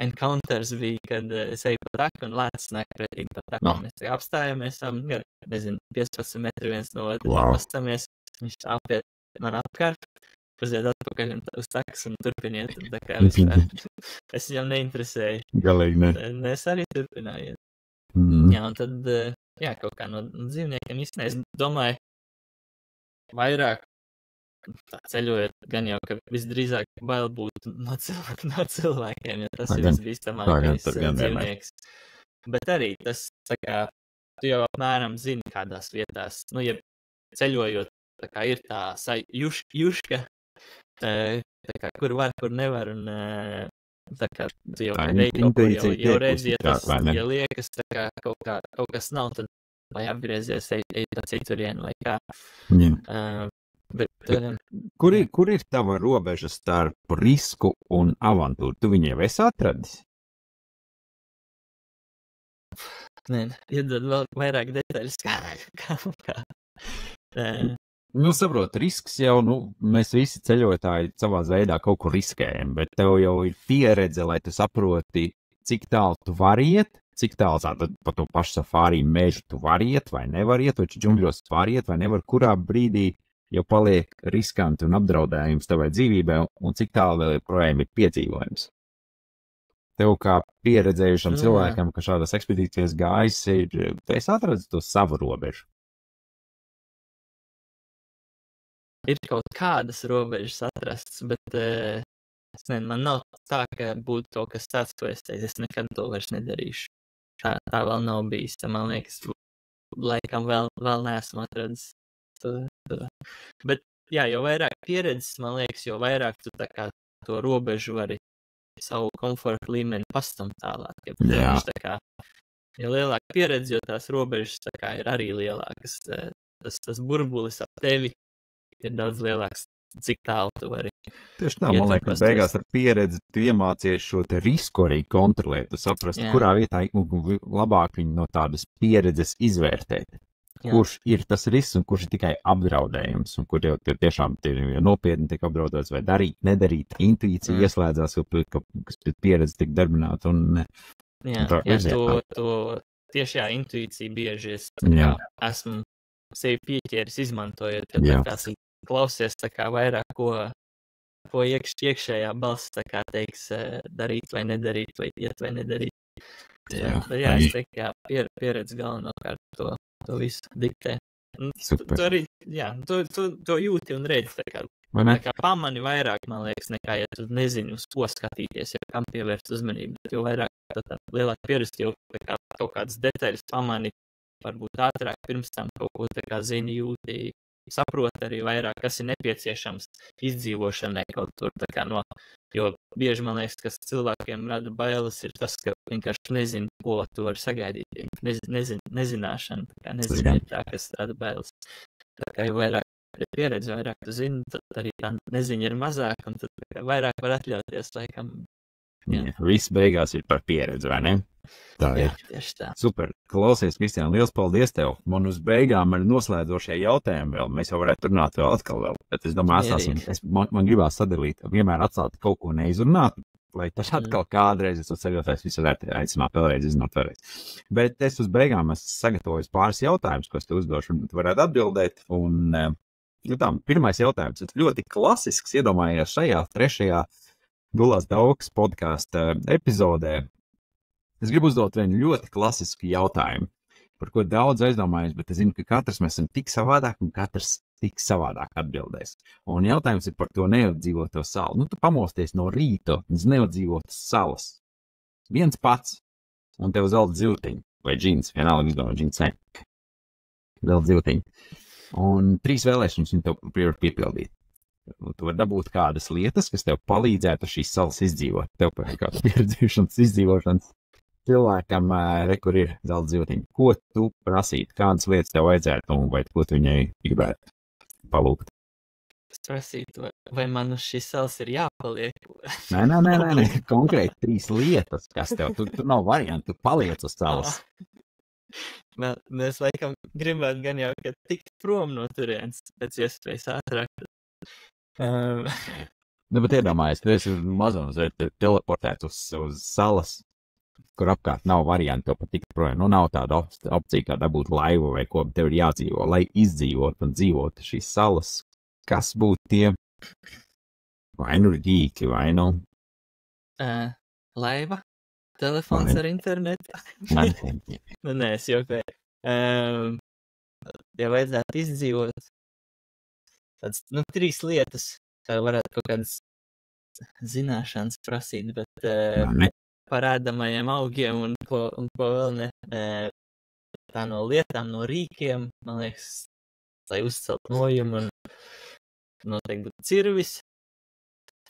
encounters bija, kad es eju pa taku un lēts nāk pretīgi pa taku. Mēs tā apstājamies, nezinu, 15 metri viens no otru, pastamies, viņš apiet man apkārt, uziet atpakaļ uz takas un turpiniet. Un tā kā es viņam neinteresēju. Galīgi ne. Es arī turpināju. Jā, un tad, kaut kā no dzīvniekiem īstenībā, es domāju, vairāk ceļojot, gan jau, ka visdrīzāk bail būtu no cilvēkiem, ja tas ir visbīstamākais dzīvnieks. Bet arī tas, tā kā, tu jau apmēram zini kādās vietās, ja ceļojot, tā kā ir tā juška, tā kā, kur var, kur nevar, un tā kā tu jau redzi, ja liekas, tā kā kaut kas nav, tad vai apgriezies, ej pa citurienu, vai kā. Bet, kur ir tava robeža starp risku un avantūru? Tu viņu jau esi atradis? Nē, iedod vēl vairāk detaļas, kā. Saprot, risks jau, mēs visi ceļotāji savā veidā kaut kur riskējam, bet tev jau ir pieredze, lai tu saproti, cik tālu tu vari iet, cik tālu tātad pa to pašu safārī mežu tu vari iet vai nevar iet, vai džungļos vari iet vai nevar, kurā brīdī jau paliek riskanti un apdraudējums tavai dzīvībai, un cik tālu vēl joprojām ir piedzīvojums. Tev kā pieredzējušam cilvēkam, ka šādas ekspedīcijas gājis, tu esi atradis to savu robežu. Ir kaut kādas robežas atrasts, bet es nezinu, man nav tā, ka būtu kaut kas tāds, ko es teicu, es nekad to vairs nedarīšu. Tā vēl nav bijis, tā man liekas, laikam vēl neesmu atradis. Bet, jā, jo vairāk pieredzes, man liekas, jo vairāk tu tā kā to robežu vari savu komfortu līmeni pastumt tālāk. Ja, tā kā, jo lielāka pieredze, jo tās robežas tā kā ir arī lielākas. Tas burbulis ap tevi ir daudz lielāks, cik tālu tu vari. Tieši tā, man liekas, beigās ar pieredzi tu iemācies šo te risku arī kontrolēt, tu saprast, kurā vietā labāk viņu no tādas pieredzes izvērtēt. Jā. Kurš ir tas risks un kurš ir tikai apdraudējums, un kur jau tiešām nopietni tiek apdraudēts vai darīt, nedarīt, intuīcija ieslēdzās, kas pēc pieredze tiek darbināta. Tieši intuīcija bieži esmu sevi pieķēris izmantojot, ja kāds klausies tā kā vairāk, ko iekšējā balss tā kā teiks darīt vai nedarīt, vai iet vai nedarīt. Es teiktu, pieredze galvenokārt to visu diktē. Tu arī, to jūti un redzi, tā kā pamani vairāk, man liekas, nekā, ja tu nezini, uz ko skatīties, ja kam pievērst uzmanību, bet jo vairāk, tā lielāk pieredzi, jo kaut kādas detaļas pamani, varbūt ātrāk pirms tam kaut ko tā kā zini, jūti, saprot arī vairāk, kas ir nepieciešams izdzīvošanai kaut tur tā kā jo bieži, man liekas, kas cilvēkiem rada bailes, ir tas, ka vienkārši nezinu, ko tu vari sagaidīt. Nezināšana, tā kā nezinu, tā, kas rada bailes. Tā kā jau vairāk pieredze, vairāk tu zini, tad arī tā neziņa ir mazāk, un tad vairāk var atļauties, laikam. Viss beigās ir par pieredzi, vai ne? Tā ir. Tieši tā. Super. Klausies, Kristiāna, liels paldies tev. Man uz beigām ir noslēdzošie jautājumi vēl. Mēs jau varētu runāt vēl atkal vēl. Bet es domāju, man gribās sadalīt, vienmēr atstāt kaut ko neizrunāt, lai tas atkal kādreiz es ceļotājs visu varētu aicināt vēlreiz, izrunāt vēlreiz. Bet es uz beigām esmu sagatavojis pāris jautājumus, ko es te uzdošu, un tu varētu atbildēt. Un, pirmais jautājums ir ļoti klasisks, iedomājies šajā 3. Gulās Daugas podkāsta epizodē. Es gribu uzdot vienu ļoti klasisku jautājumu, par ko daudz aizdomājas, bet es zinu, ka katrs mēs esam tik savādāk un katrs tik savādāk atbildēs. Un jautājums ir par to neapdzīvoto salu. Tu pamosties no rīta uz neapdzīvotas salas. Viens pats, un tev zelta zivtiņi, vai džins, vienalga izdomā džins, zelta zivtiņi. Un 3 vēlēšanas viņi tev piepildīt. Tu vari dabūt kādas lietas, kas tev palīdzētu šīs salas izdzīvot. Tev par kādas pieredzīšanas izdzīvošanas cilvēkam, kur ir zelta zivtiņi. Ko tu prasītu? Kādas lietas tev vajadzētu un vai ko tu viņai gribētu palūgt? Es prasītu, vai man uz šīs salas ir jāpaliek? Nē. Konkrēti 3 lietas, kas tev, tu nav variantu, tu paliec uz salas. Mēs laikam gribētu gan jau, ka tikt prom no turienes pēc iespējas ātrāk. Bet iedomājies, tu esi mazums, teleportēt uz salas, kur apkārt nav variantu pat tikt projām. Nav tāda opcija, kā dabūt laivu vai ko, bet tev ir jādzīvo, lai izdzīvot un dzīvot šīs salas. Kas būtu tie? Vai nu rīki, vai nu? Laiva? Telefons ar internetu? Nē, es jokoju. Ja vajadzētu izdzīvot tāds, 3 lietas, tā varētu kaut kādas zināšanas prasīt, bet par ēdamajiem augiem un ko vēl ne. Tā no lietām, no rīkiem, man liekas, lai uzcelt nojumu un noteikti būtu cirvis,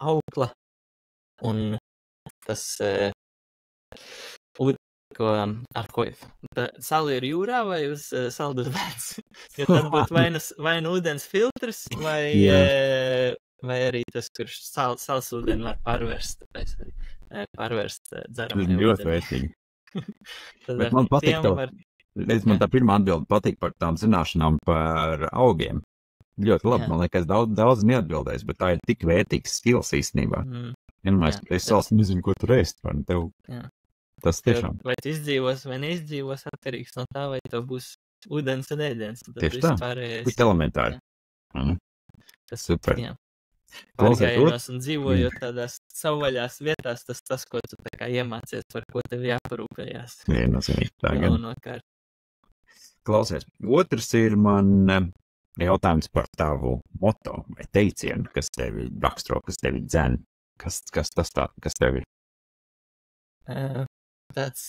aukla un tas, ar ko sala ir jūrā vai uz saldūdens? Jo tad būtu vai nu ūdens filtrs, vai arī tas, kurš sals ūdeni var pārvērst, tāpēc arī pārvērst dzeramajā ūdeni. Ļoti vērtīgi. Bet man patīk man tā pirmā atbilde patīk par tām zināšanām par augiem. Ļoti labi, man liekas, daudz neatbildēs, bet tā ir tik vērtīgs skills īstenībā. Vienmēr es sals nezinu, ko tur ēst, vai tev. Tas tiešām. Vai tu izdzīvos vai neizdzīvos, atkarīgs no tā, vai tev būs ūdens un ēdiens. Tieši tā. Būs elementāri. Tas, super. Jā. Klausies, Pārgājienos un dzīvojot tādās savvaļās vietās, tas, ko tu tā kā iemācies, par ko tev jāparūpējās. Viennozīmīgi, tā gan. Galvenokārt. Klausies, otrs ir man jautājums par tavu moto vai teicienu, kas tevi raksturo, kas tevi dzen. Kas tev ir? Ir tāds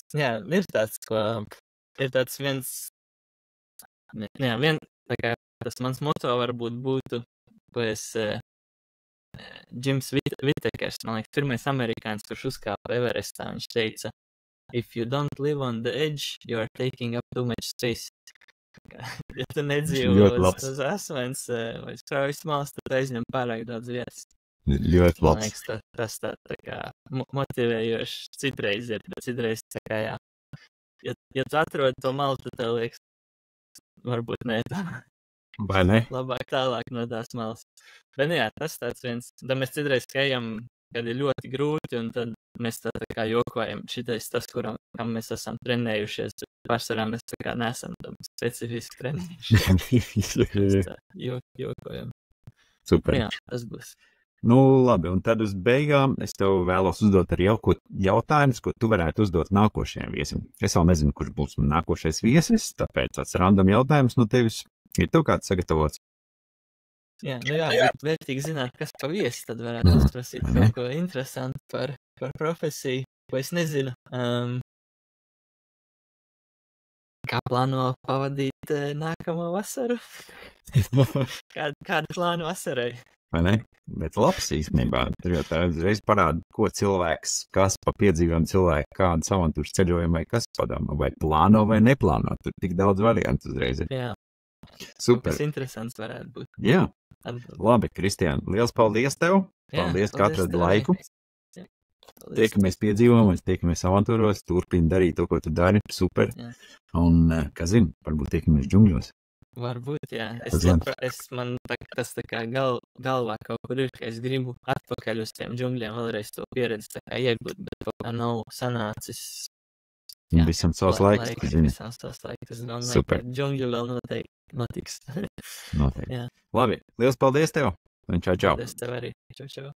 viens, tā kā tas mans moto varbūt būtu, ko es Jims Whitakers, man liekas, pirmais amerikānis, kurš uzkāpa Everestā, viņš teica, if you don't live on the edge, you are taking up too much space. Ja tu nedzīvo uz asmens vai straujas malas, tad aizņem pārāk daudz vietas. Ļoti labs. Man liekas, tas tā kā motivējoši citreiz ir, bet citreiz tā kā jā. Ja tu atrodi to malu, tad tev liekas, varbūt nē tā. Vai ne? Labāk tālāk no tās malas. Bet jā, tas tāds viens, tad mēs citreiz ejam, kad ir ļoti grūti, un tad mēs tā kā jokojam. Šitais tas, kam mēs esam trenējušies, pārsvarā mēs tā kā nesam tam specifiski trenējušies. Jokojam. Super. Jā, tas būs. Nu, labi, un tad uz beigām es tev vēlos uzdot arī jautājumus, ko tu varētu uzdot nākošajiem viesim. Es vēl nezinu, kurš būs nākošais viesis, tāpēc tāds random jautājums no tevis. Ir tev kāds sagatavots? Jā, būtu vērtīgi zināt, kas pa viesi, tad varētu uzprasīt kaut ko interesantu par profesiju, ko es nezinu. Kā plāno pavadīt nākamo vasaru? Kādu plānu vasarai? Vai ne? Bet labs īstenībā. Tur jau tā uzreiz parāda, ko cilvēks, kas pa piedzīvojumu cilvēku, kādu savantūras ceļojumu vai kas padomā, vai plāno vai neplāno. Tur tik daudz variantu uzreiz ir. Jā. Super. Tas interesants varētu būt. Jā. Labi, Kristiāna, liels paldies tev. Paldies, ka atradi laiku. Tiekamies piedzīvojumos, tiekamies avantūros, turpini darīt to, ko tu dari. Super. Jā. Un, kā zini, varbūt tiekamies džungļos. Varbūt, jā. Man tas tā kā galvā kaut kur ir, ka es gribu atpakaļ uz tiem džungļiem vēlreiz to pieredzi tā kā iegūt, bet kaut kā nav sanācis. Jā, visam savs laiks. Visam savs laiks. Es domāju, ka džungļi vēl notiks. Noteikti. Labi, liels paldies tev. Un čau, čau. Paldies tev arī. Čau, čau.